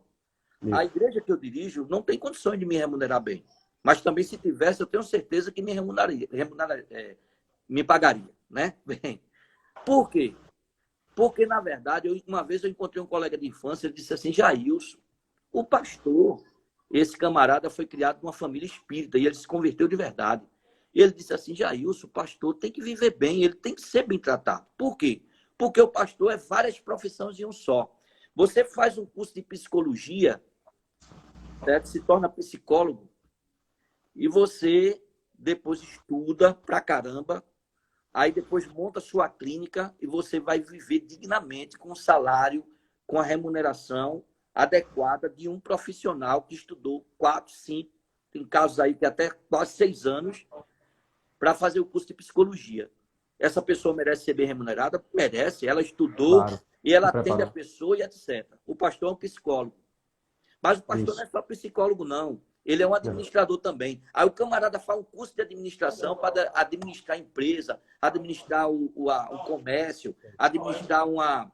Isso. A igreja que eu dirijo não tem condições de me remunerar bem. Mas também, se tivesse, eu tenho certeza que me pagaria. Né? Bem, por quê? Porque, na verdade, uma vez eu encontrei um colega de infância, ele disse assim, Jailson, o pastor, esse camarada foi criado numa família espírita e ele se converteu de verdade. E ele disse assim, Jailson, o pastor tem que viver bem, ele tem que ser bem tratado. Por quê? Porque o pastor é várias profissões em um só. Você faz um curso de psicologia, certo? Se torna psicólogo, e você depois estuda pra caramba, aí depois monta sua clínica e você vai viver dignamente com o salário, com a remuneração adequada de um profissional que estudou 4, 5, tem casos aí que até quase 6 anos, para fazer o curso de psicologia. Essa pessoa merece ser bem remunerada? Merece. Ela estudou, claro, e ela atende a pessoa e etc. O pastor é um psicólogo. Mas o pastor não é só psicólogo, não. Ele é um administrador também. Aí o camarada faz um curso de administração para administrar a empresa, administrar o comércio, administrar uma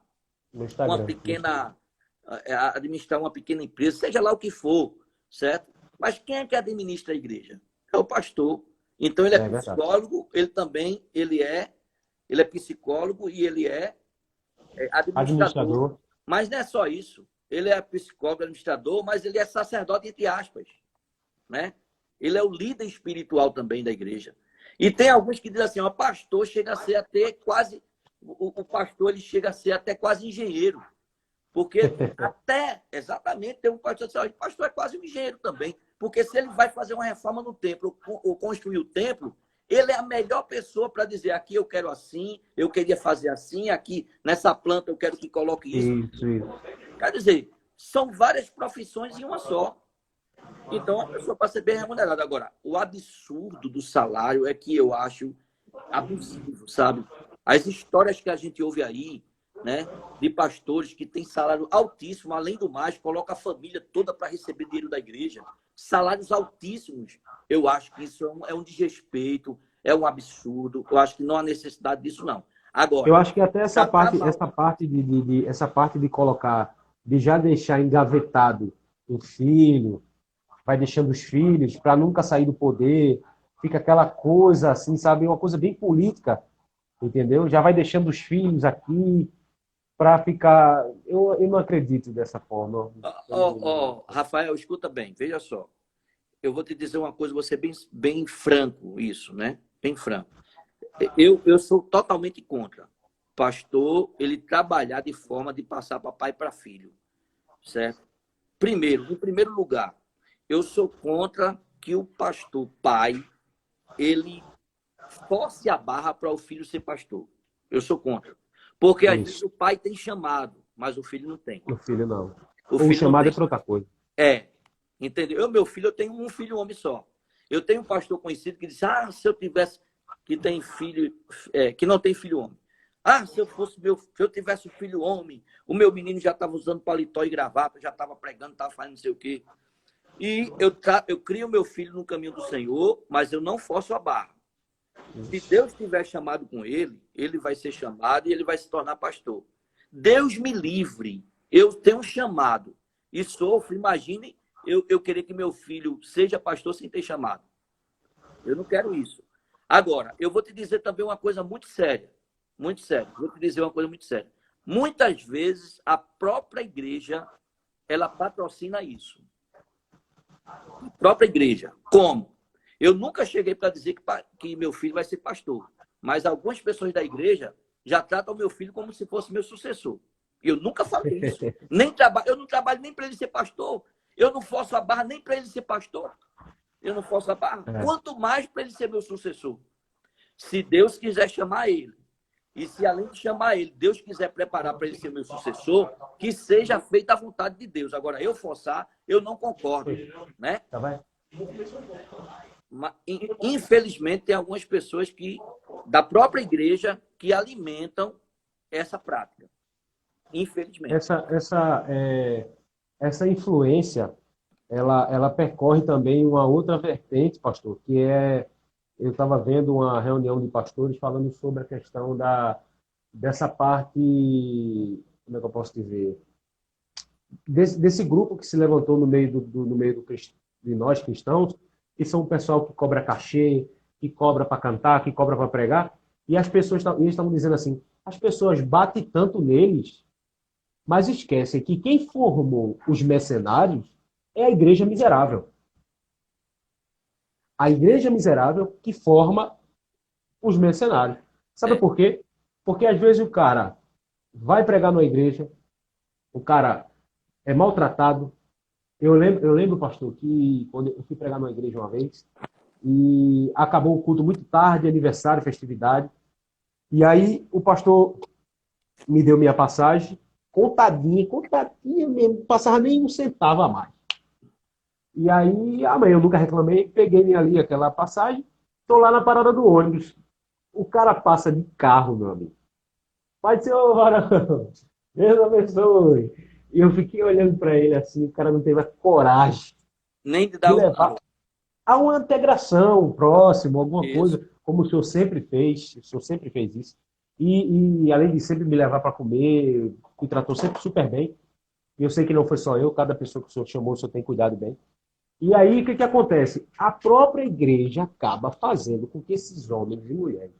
pequena empresa, seja lá o que for, certo? Mas quem é que administra a igreja? É o pastor. Então ele é psicólogo, ele também é psicólogo e ele é administrador. Mas não é só isso. Ele é psicólogo, administrador, mas ele é sacerdote, entre aspas. Né? Ele é o líder espiritual também da igreja. E tem alguns que dizem assim, o pastor chega a ser até quase... O pastor ele chega a ser até quase engenheiro. Porque exatamente, tem um pastor que diz, o pastor é quase um engenheiro também. Porque se ele vai fazer uma reforma no templo ou construir o templo, ele é a melhor pessoa para dizer, aqui eu quero assim, eu queria fazer assim, aqui nessa planta eu quero que coloque isso. Quer dizer, são várias profissões em uma só. Então, a pessoa para ser bem remunerada. Agora, o absurdo do salário é que eu acho abusivo, sabe? As histórias que a gente ouve aí, né, de pastores que têm salário altíssimo, além do mais, coloca a família toda para receber dinheiro da igreja. Salários altíssimos. Eu acho que isso é um desrespeito, é um absurdo. Eu acho que não há necessidade disso, não. Agora, eu acho que até essa parte de colocar, de já deixar engavetado o filho, vai deixando os filhos para nunca sair do poder, fica aquela coisa assim, sabe, uma coisa bem política, entendeu? Já vai deixando os filhos aqui para ficar... Eu não acredito dessa forma. Rafael, escuta bem, veja só. Eu vou te dizer uma coisa, você bem franco isso, né? Bem franco. Eu sou totalmente contra. Pastor, ele trabalhar de forma de passar para pai para filho, certo? Em primeiro lugar, eu sou contra que o pastor pai, ele force a barra para o filho ser pastor. Eu sou contra. Porque às vezes o pai tem chamado, mas o filho não tem. O filho não. O chamado é para outra coisa. Entendeu? Eu tenho um filho homem só. Eu tenho um pastor conhecido que disse, se eu tivesse, que tem filho, que não tem filho homem. Se eu tivesse um filho homem, o meu menino já estava usando paletó e gravata, já estava pregando, estava fazendo não sei o quê. E eu crio meu filho no caminho do Senhor, mas eu não forço a barra. Se Deus tiver chamado com ele, ele vai ser chamado e ele vai se tornar pastor. Deus me livre. Eu tenho um chamado e sofro. Imagine eu querer que meu filho seja pastor sem ter chamado. Eu não quero isso. Agora, eu vou te dizer também uma coisa muito séria. Muito séria. Vou te dizer uma coisa muito séria. Muitas vezes, a própria igreja ela patrocina isso. A própria igreja. Como? Eu nunca cheguei para dizer que meu filho vai ser pastor, mas algumas pessoas da igreja já tratam meu filho como se fosse meu sucessor. Eu nunca falei isso. Eu não trabalho nem para ele ser pastor. Eu não forço a barra nem para ele ser pastor. Eu não forço a barra. Quanto mais para ele ser meu sucessor. Se Deus quiser chamar ele, e se além de chamar ele, Deus quiser preparar para ele ser meu sucessor, que seja feita a vontade de Deus. Agora, eu forçar, eu não concordo. Né? Tá bem? Infelizmente, tem algumas pessoas da própria igreja que alimentam essa prática. Infelizmente. Essa influência, ela percorre também uma outra vertente, pastor, que eu estava vendo uma reunião de pastores falando sobre a questão dessa parte, como é que eu posso dizer, desse grupo que se levantou no meio de nós cristãos, que são o pessoal que cobra cachê, que cobra para cantar, que cobra para pregar, e as pessoas eles estavam dizendo assim, as pessoas batem tanto neles, mas esquecem que quem formou os mercenários é a igreja miserável. A igreja miserável que forma os mercenários. Sabe por quê? Porque às vezes o cara vai pregar numa igreja, o cara é maltratado. Eu lembro, pastor, que quando eu fui pregar numa igreja uma vez, e acabou o culto muito tarde, aniversário, festividade, e aí o pastor me deu minha passagem, contadinha mesmo, não passava nem um centavo a mais. E aí, amanhã eu nunca reclamei, peguei minha ali, aquela passagem, estou lá na parada do ônibus. O cara passa de carro, meu amigo. Pai do Senhor, varão, Deus abençoe. E eu fiquei olhando para ele assim, o cara não teve a coragem nem de dar levar a uma integração próximo, alguma coisa, como o senhor sempre fez. O senhor sempre fez isso. E além de sempre me levar para comer, me tratou sempre super bem. E eu sei que não foi só eu, cada pessoa que o senhor chamou, o senhor tem cuidado bem. E aí, o que acontece? A própria igreja acaba fazendo com que esses homens e mulheres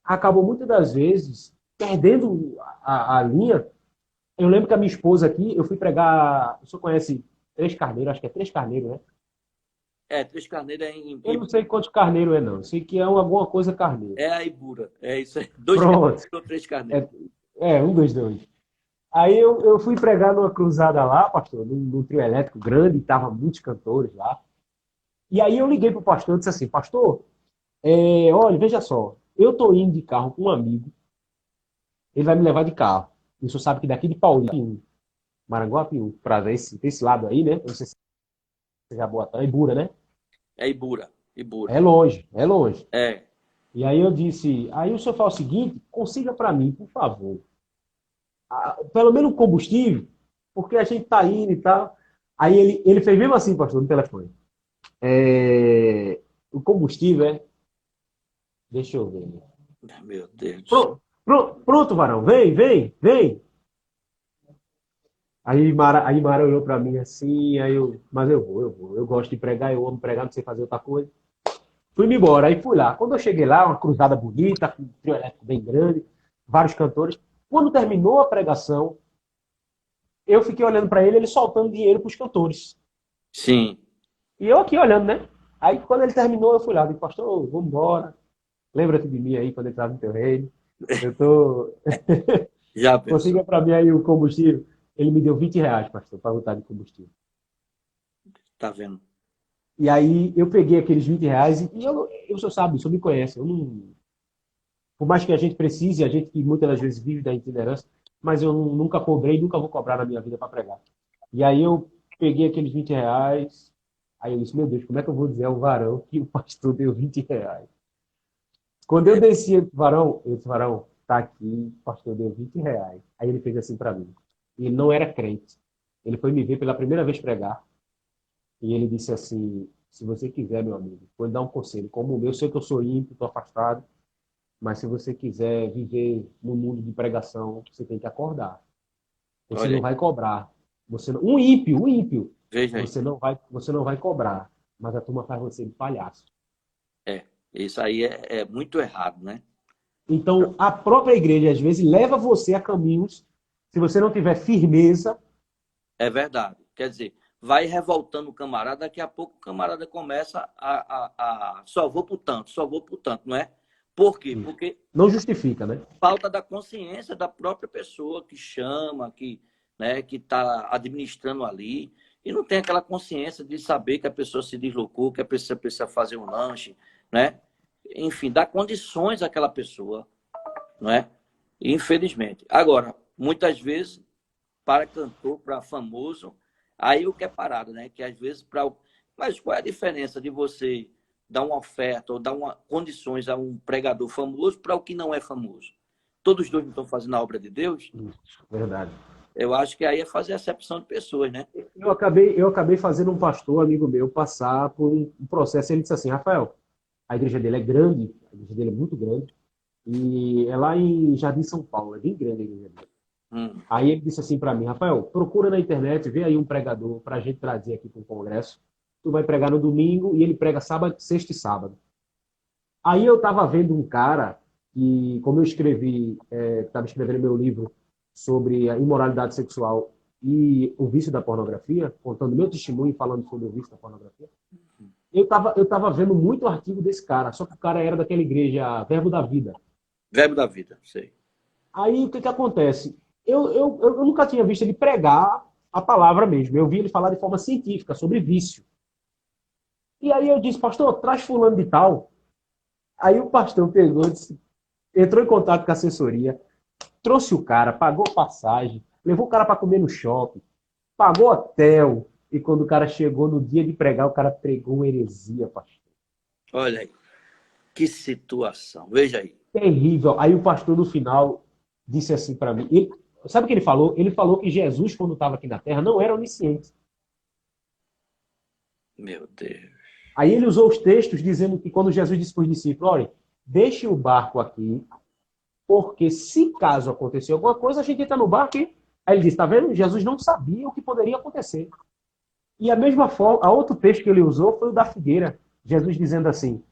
acabam, muitas das vezes, perdendo a linha. Eu lembro que a minha esposa aqui, eu fui pregar, o senhor conhece Três Carneiros, acho que é Três Carneiros, né? Três Carneiros Eu não sei quantos carneiros é, não. Eu sei que é alguma coisa carneiro. É a Ibura, é isso aí. Dois carneiros ou três carneiros. Um dos dois. Aí eu fui pregar numa cruzada lá, pastor, num trio elétrico grande, estavam muitos cantores lá. E aí eu liguei pro pastor e disse assim, pastor, olha, veja só, eu tô indo de carro com um amigo, ele vai me levar de carro. E o senhor sabe que daqui de Paulinho, Maranguapiú, para esse lado aí, né? Não sei se é Jaboatão, é Ibura, né? É Ibura. É longe, é longe. É. E aí eu disse, aí o senhor fala o seguinte, consiga para mim, por favor, pelo menos um combustível, porque a gente tá indo e tal. Aí ele fez mesmo assim, pastor, no telefone. O combustível deixa eu ver. Meu Deus. Pronto, varão, vem. Aí Mara olhou para mim assim, mas eu vou. Eu gosto de pregar, eu amo pregar, não sei fazer outra coisa. Fui-me embora, aí fui lá. Quando eu cheguei lá, uma cruzada bonita, com um trio elétrico bem grande, vários cantores. Quando terminou a pregação, eu fiquei olhando para ele soltando dinheiro para os cantores. Sim. E eu aqui olhando, né? Aí quando ele terminou, eu fui lá, disse, pastor, vamos embora. Lembra-te de mim aí quando ele estava no teu reino. Eu tô... Já pensou. Consiga para mim aí o combustível. Ele me deu R$20, pastor, para botar de combustível. Tá vendo? E aí eu peguei aqueles R$20 e o senhor sabe, o senhor me conhece. Eu não... Por mais que a gente precise, a gente que muitas das vezes vive da itinerância, mas eu nunca cobrei, nunca vou cobrar na minha vida para pregar. E aí eu peguei aqueles R$20, aí eu disse, meu Deus, como é que eu vou dizer ao varão que o pastor deu R$20? Quando eu desci o varão, eu disse, varão, tá aqui, o pastor deu R$20. Aí ele fez assim para mim. E ele não era crente. Ele foi me ver pela primeira vez pregar. E ele disse assim, se você quiser, meu amigo, vou lhe dar um conselho. Como o meu, eu sei que eu sou ímpio, estou afastado, mas se você quiser viver no mundo de pregação, você tem que acordar. Você não vai cobrar. Um ímpio. Veja aí. Você não vai cobrar, mas a turma faz você de palhaço. Isso aí é muito errado, né? Então, a própria igreja, às vezes, leva você a caminhos, se você não tiver firmeza, É verdade. Quer dizer, vai revoltando o camarada, daqui a pouco o camarada começa só vou por tanto, não é? Por quê? Isso. Porque Não justifica, né? falta da consciência da própria pessoa que chama, que está administrando ali, e não tem aquela consciência de saber que a pessoa se deslocou, que a pessoa precisa fazer um lanche, né? Enfim, dar condições àquela pessoa, não é? Infelizmente. Agora, muitas vezes, para cantor, para famoso, aí o que é parado, né? Que às vezes para. Mas qual é a diferença de você dar uma oferta ou dar condições a um pregador famoso para o que não é famoso? Todos os dois não estão fazendo a obra de Deus? Isso, verdade. Eu acho que aí é fazer acepção de pessoas, né? Eu acabei fazendo um pastor, amigo meu, passar por um processo. Ele disse assim, Rafael, a igreja dele é grande, a igreja dele é muito grande, e é lá em Jardim São Paulo, é bem grande a igreja dele. Aí ele disse assim para mim, Rafael, procura na internet, vê aí um pregador para a gente trazer aqui para o congresso. Tu vai pregar no domingo e ele prega sábado, sexta e sábado. Aí eu estava vendo um cara que, como eu estava escrevendo meu livro sobre a imoralidade sexual e o vício da pornografia, contando meu testemunho e falando sobre o vício da pornografia, eu tava vendo muito artigo desse cara, só que o cara era daquela igreja Verbo da Vida. Verbo da vida, sei. Aí o que acontece? Eu nunca tinha visto ele pregar a palavra mesmo. Eu vi ele falar de forma científica sobre vício. E aí eu disse, pastor, traz fulano de tal. Aí o pastor pegou, entrou em contato com a assessoria, trouxe o cara, pagou passagem, levou o cara para comer no shopping, pagou hotel. E quando o cara chegou no dia de pregar, o cara pregou heresia, pastor. Olha aí, que situação. Veja aí. Terrível. Aí o pastor, no final, disse assim para mim. Sabe o que ele falou? Ele falou que Jesus, quando estava aqui na Terra, não era onisciente. Meu Deus. Aí ele usou os textos dizendo que quando Jesus disse para os discípulos, olha, deixe o barco aqui, porque se caso acontecer alguma coisa, a gente entra no barco e... Aí ele disse, tá vendo? Jesus não sabia o que poderia acontecer. E a mesma forma, a outro texto que ele usou foi o da figueira. Jesus dizendo assim,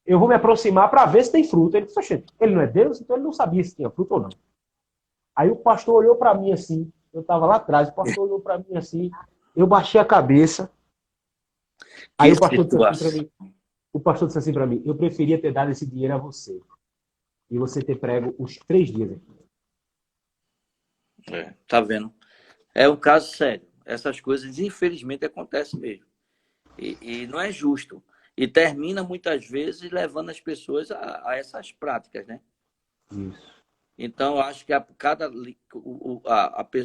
eu vou me aproximar para ver se tem fruto. Ele disse, ele não é Deus, então ele não sabia se tinha fruto ou não. Aí o pastor olhou para mim assim, eu estava lá atrás, o pastor olhou para mim assim, eu baixei a cabeça. Aí o pastor disse assim para mim, eu preferia ter dado esse dinheiro a você e você ter prego os 3 dias aqui. Tá vendo? É um caso sério. Essas coisas, infelizmente, acontecem mesmo. E não é justo. E termina, muitas vezes, levando as pessoas a essas práticas, né? Isso. Então, eu acho que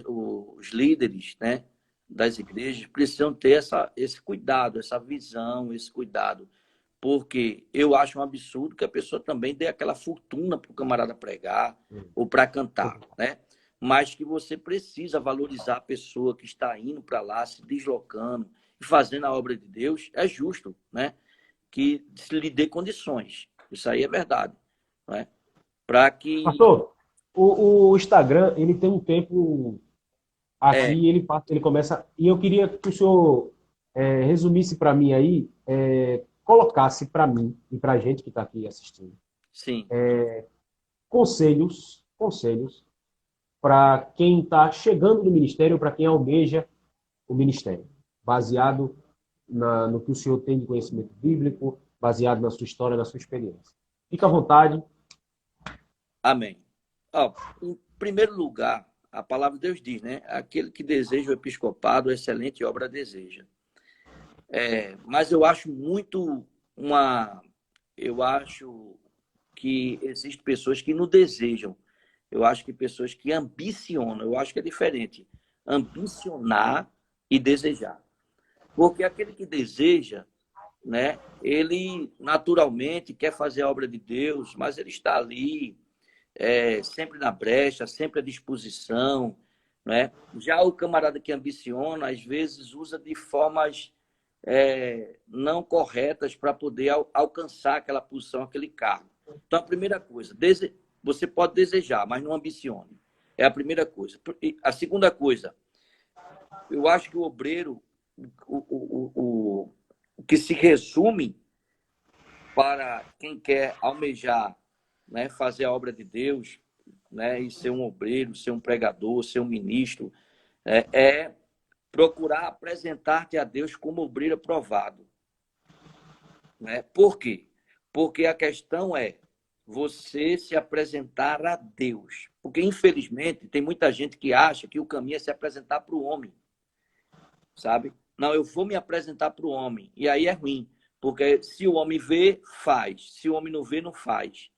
os líderes, né, das igrejas precisam ter esse cuidado, essa visão, esse cuidado. Porque eu acho um absurdo que a pessoa também dê aquela fortuna para o camarada pregar ou para cantar, né? Mas que você precisa valorizar a pessoa que está indo para lá, se deslocando e fazendo a obra de Deus. É justo, né? Que se lhe dê condições. Isso aí é verdade, né? Para que... Pastor, o Instagram, ele tem um tempo aqui, ele começa... E eu queria que o senhor resumisse para mim aí, colocasse para mim e para a gente que está aqui assistindo, Sim. conselhos para quem está chegando no ministério, para quem almeja o ministério, baseado no que o senhor tem de conhecimento bíblico, baseado na sua história, na sua experiência. Fica à vontade. Amém. Em primeiro lugar, a palavra de Deus diz, né? Aquele que deseja o episcopado, excelente obra deseja. Mas eu acho eu acho que existem pessoas que não desejam. Eu acho que pessoas que ambicionam. Eu acho que é diferente. Ambicionar e desejar. Porque aquele que deseja, né? Ele naturalmente quer fazer a obra de Deus, mas ele está ali sempre na brecha, sempre à disposição, né? Já o camarada que ambiciona, às vezes usa de formas não corretas para poder alcançar aquela posição, aquele cargo. Então, a primeira coisa, você pode desejar, mas não ambicione. É a primeira coisa. A segunda coisa, eu acho que o obreiro, o que se resume para quem quer almejar, né, fazer a obra de Deus, né, e ser um obreiro, ser um pregador, ser um ministro, é procurar apresentar-te a Deus como obreiro aprovado. Né? Por quê? Porque a questão é você se apresentar a Deus. Porque, infelizmente, tem muita gente que acha que o caminho é se apresentar para o homem. Sabe? Não, eu vou me apresentar para o homem. E aí é ruim. Porque se o homem vê, faz. Se o homem não vê, não faz.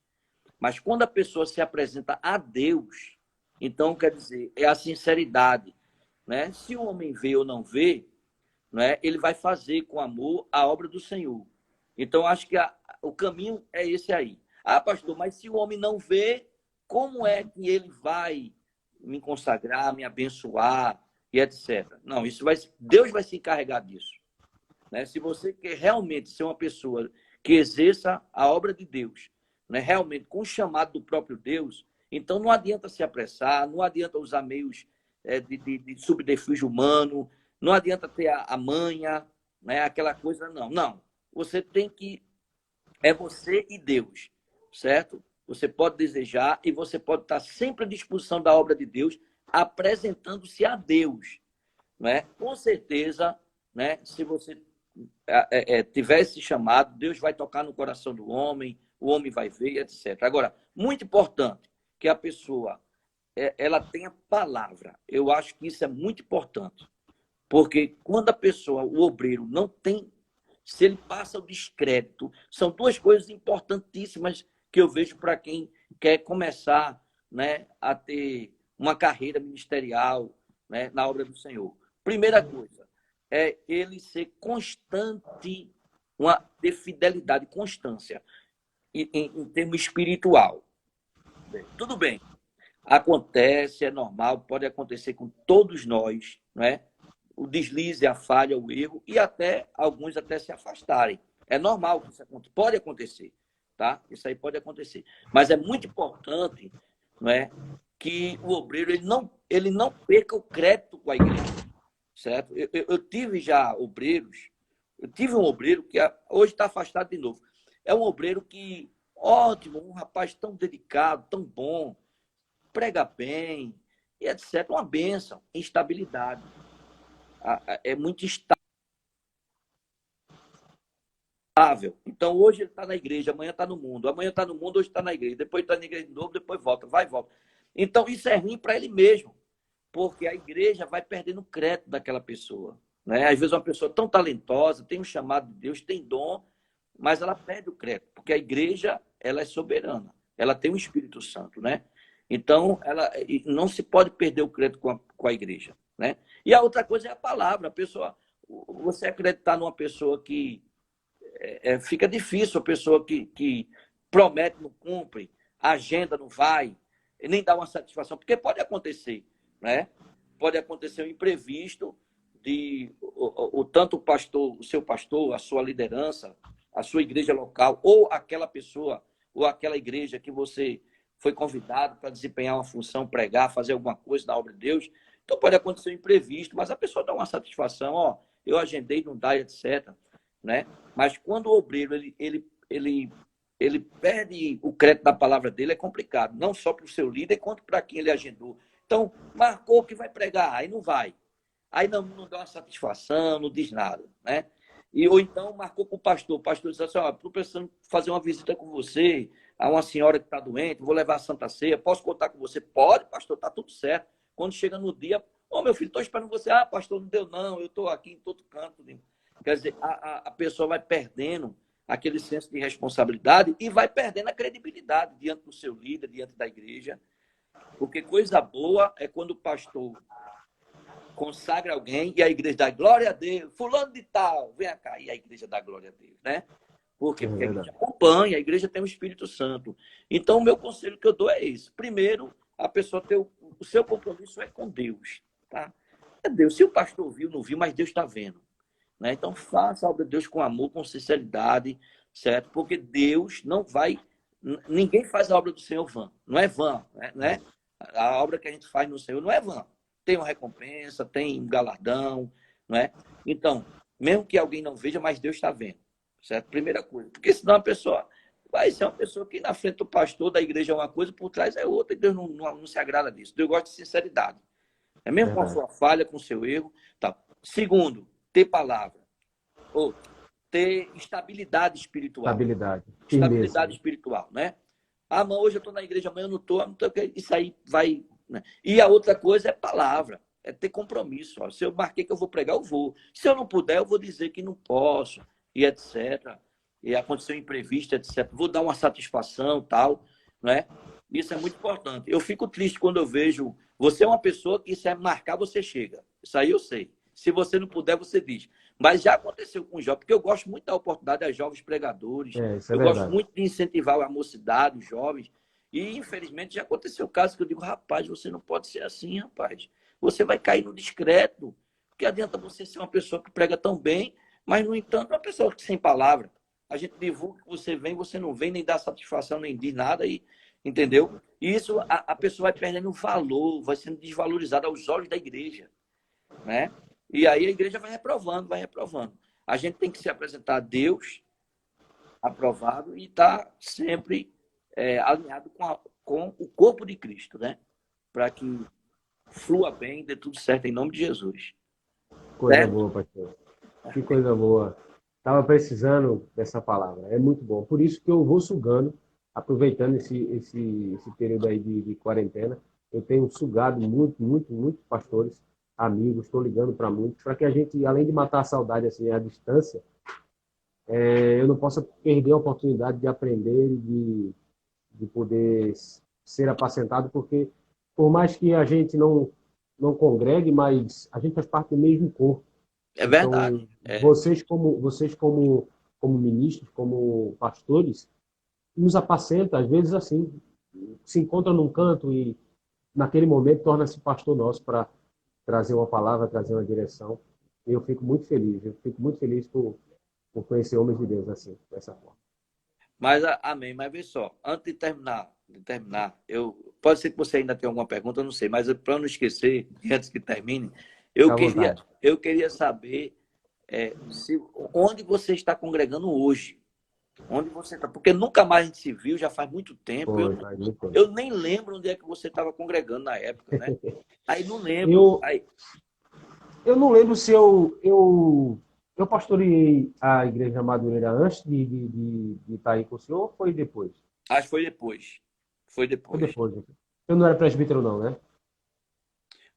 Mas quando a pessoa se apresenta a Deus, então, quer dizer, é a sinceridade. Né? Se o homem vê ou não vê, né, ele vai fazer com amor a obra do Senhor. Então, acho que o caminho é esse aí. Ah, pastor, mas se o homem não vê, como é que ele vai me consagrar, me abençoar e etc. Não, Deus vai se encarregar disso. Né? Se você quer realmente ser uma pessoa que exerça a obra de Deus, né, realmente com o chamado do próprio Deus, então não adianta se apressar, não adianta usar meios de subterfúgio humano, não adianta ter a manha, né, aquela coisa, não. Não, você tem que... É você e Deus, certo? Você pode desejar e você pode estar sempre à disposição da obra de Deus, apresentando-se a Deus. Né? Com certeza, né, se você tiver esse chamado, Deus vai tocar no coração do homem, o homem vai ver, etc. Agora, muito importante que a pessoa ela tenha palavra. Eu acho que isso é muito importante. Porque quando a pessoa, o obreiro, não tem... Se ele passa o descrédito, são duas coisas importantíssimas que eu vejo para quem quer começar, né, a ter uma carreira ministerial, né, na obra do Senhor. Primeira coisa é ele ser constante, de fidelidade, constância, em termos espiritual. Tudo bem, acontece, é normal, pode acontecer com todos nós, não é? O deslize, a falha, o erro, e até alguns até se afastarem. É normal que isso pode acontecer, tá? Isso aí pode acontecer. Mas é muito importante, não é, que o obreiro ele não perca o crédito com a igreja, certo? Eu tive já obreiros, eu tive um obreiro que hoje está afastado de novo. É um obreiro que, ótimo, um rapaz tão dedicado, tão bom, prega bem, e etc. Uma bênção, instabilidade. É muito instável. Então, hoje ele está na igreja, amanhã está no mundo. Amanhã está no mundo, hoje está na igreja. Depois está na igreja de novo, depois volta, vai e volta. Então, isso é ruim para ele mesmo, porque a igreja vai perdendo o crédito daquela pessoa. Né? Às vezes, uma pessoa tão talentosa, tem um chamado de Deus, tem dom, mas ela perde o crédito, porque a igreja ela é soberana. Ela tem o Espírito Santo, né? Então, ela não se pode perder o crédito com a igreja. Né? E a outra coisa é a palavra. A pessoa, você acreditar numa pessoa que fica difícil, a pessoa que promete, não cumpre, a agenda não vai, nem dá uma satisfação, porque pode acontecer, né? Pode acontecer um imprevisto de tanto o pastor, o seu pastor, a sua liderança, a sua igreja local, ou aquela pessoa, ou aquela igreja que você foi convidado para desempenhar uma função, pregar, fazer alguma coisa na obra de Deus. Então pode acontecer um imprevisto, mas a pessoa dá uma satisfação, ó, eu agendei, não dá, etc. Né? Mas quando o obreiro ele perde o crédito da palavra dele, é complicado, não só para o seu líder, quanto para quem ele agendou. Então, marcou que vai pregar, aí não vai. Aí não dá uma satisfação, não diz nada. Né? Ou então marcou com o pastor disse assim, ó, estou precisando fazer uma visita com você, a uma senhora que está doente, vou levar a Santa Ceia, posso contar com você? Pode, pastor, está tudo certo. Quando chega no dia, ô meu filho, estou esperando você. Ah, pastor, não deu não, eu estou aqui em todo canto. Quer dizer, a pessoa vai perdendo aquele senso de responsabilidade e vai perdendo a credibilidade diante do seu líder, diante da igreja. Porque coisa boa é quando o pastor consagra alguém e a igreja dá glória a Deus, fulano de tal, vem cá, e a igreja dá glória a Deus, né? Por quê? Porque a igreja acompanha, a igreja tem o Espírito Santo. Então, o meu conselho que eu dou é esse. Primeiro, a pessoa ter o seu compromisso é com Deus, tá? É Deus. Se o pastor viu, não viu, mas Deus está vendo. Né? Então, faça a obra de Deus com amor, com sinceridade, certo? Porque Deus não vai... Ninguém faz a obra do Senhor vã. Não é vã, né? A obra que a gente faz no Senhor não é vã. Tem uma recompensa, tem um galardão, não é? Então, mesmo que alguém não veja, mas Deus está vendo, certo? Primeira coisa. Porque senão a pessoa vai ser uma pessoa que na frente do pastor da igreja é uma coisa, por trás é outra, e Deus não se agrada disso. Deus gosta de sinceridade. É mesmo com a sua falha, com o seu erro. Tá. Segundo, ter palavra. Ou ter estabilidade espiritual. Estabilidade espiritual, né? Ah, mas hoje eu estou na igreja, amanhã eu não estou. Isso aí vai... Né? E a outra coisa é palavra. É ter compromisso. Ó. Se eu marquei que eu vou pregar, eu vou. Se eu não puder, eu vou dizer que não posso. E etc. E aconteceu imprevisto, etc. Vou dar uma satisfação, tal. Né? Isso é muito importante. Eu fico triste quando eu vejo... Você é uma pessoa que, se marcar, você chega. Isso aí eu sei. Se você não puder, você diz. Mas já aconteceu com os jovens, porque eu gosto muito da oportunidade a jovens pregadores. Eu gosto muito de incentivar a mocidade, os jovens. E, infelizmente, já aconteceu o caso que eu digo, rapaz, você não pode ser assim, rapaz. Você vai cair no discreto. Porque adianta você ser uma pessoa que prega tão bem, mas, no entanto, uma pessoa que sem palavra. A gente divulga que você vem, você não vem, nem dá satisfação, nem diz nada, e, entendeu? E isso, a pessoa vai perdendo valor, vai sendo desvalorizada aos olhos da igreja, né? E aí a igreja vai reprovando, vai reprovando. A gente tem que se apresentar a Deus aprovado e estar sempre alinhado com o corpo de Cristo, né? Para que flua bem, dê tudo certo em nome de Jesus. Coisa boa, pastor. Que coisa boa. Estava precisando dessa palavra. É muito bom. Por isso que eu vou sugando, aproveitando esse período aí de quarentena. Eu tenho sugado muito pastores, amigos, estou ligando para muitos, para que a gente, além de matar a saudade assim, à distância, eu não possa perder a oportunidade de aprender, de poder ser apacentado, porque por mais que a gente não congregue, mas a gente faz parte do mesmo corpo. É verdade. Então, vocês como ministros, como pastores, nos apacenta, às vezes assim, se encontra num canto e naquele momento torna-se pastor nosso para trazer uma palavra, trazer uma direção. E eu fico muito feliz por conhecer homens de Deus assim, dessa forma. Mas, amém. Mas vê só, antes de terminar, pode ser que você ainda tenha alguma pergunta, eu não sei, mas para não esquecer, antes que termine, eu queria saber onde você está congregando hoje. Onde você está? Porque nunca mais a gente se viu, já faz muito tempo. Eu nem lembro onde é que você estava congregando na época, né? Aí não lembro. Eu não lembro se eu pastoreei a Igreja Madureira antes de estar aí com o senhor ou foi depois? Acho que foi depois. Foi depois. Eu não era presbítero, não, né?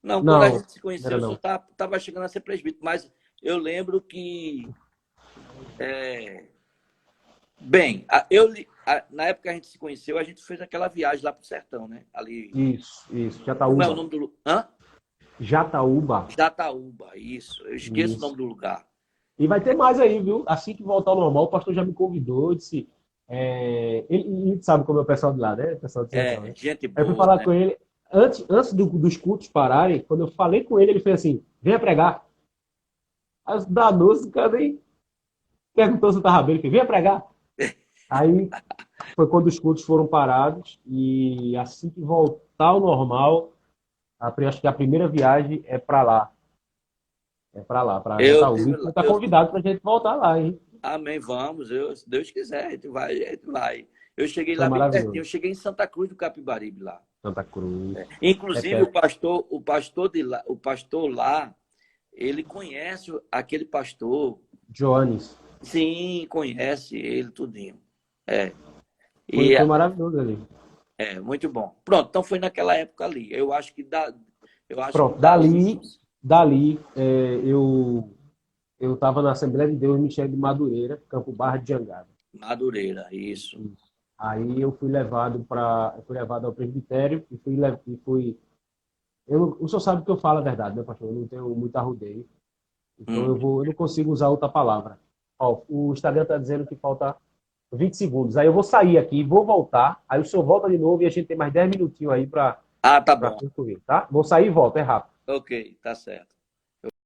Não, quando a gente se conheceu, eu só estava chegando a ser presbítero. Mas eu lembro que... Bem, na época que a gente se conheceu, a gente fez aquela viagem lá pro sertão, né? Ali... Isso. Jataúba. Como é o nome do... Hã? Jataúba, isso. Eu esqueço o nome do lugar. E vai ter mais aí, viu? Assim que voltar ao normal, o pastor já me convidou, disse... ele sabe como é o pessoal de lá, né? O pessoal de sertão, né? Gente boa, eu fui falar com ele, antes dos cultos pararem, quando eu falei com ele, ele fez assim, venha pregar. Aí os danos, o cara nem perguntou se eu estava bem, ele fez, venha pregar. Aí foi quando os cultos foram parados e assim que voltar ao normal, acho que a primeira viagem é para lá. Para Jataúba. Você está convidado para a gente voltar lá, hein? Amém, vamos. Se Deus quiser, a gente vai. Eu cheguei lá bem pertinho, eu cheguei em Santa Cruz do Capibaribe lá. Santa Cruz. Inclusive, o pastor lá, ele conhece aquele pastor. Joanes. Sim, conhece ele tudinho. Foi maravilhoso ali. Muito bom. Pronto, então foi naquela época ali. Eu acho que dali eu estava na Assembleia de Deus Michel de Madureira, Campo Barra de Jangada. Madureira, isso. Aí eu fui levado ao presbitério e fui. O senhor sabe que eu falo a verdade, né, pastor? Eu não tenho muito arrudeio. Então eu não consigo usar outra palavra. Ó, o Instagram está dizendo que falta 20 segundos. Aí eu vou sair aqui, vou voltar. Aí o senhor volta de novo e a gente tem mais 10 minutinhos aí para bom. concluir, tá? Vou sair e volto, é rápido. Ok, tá certo.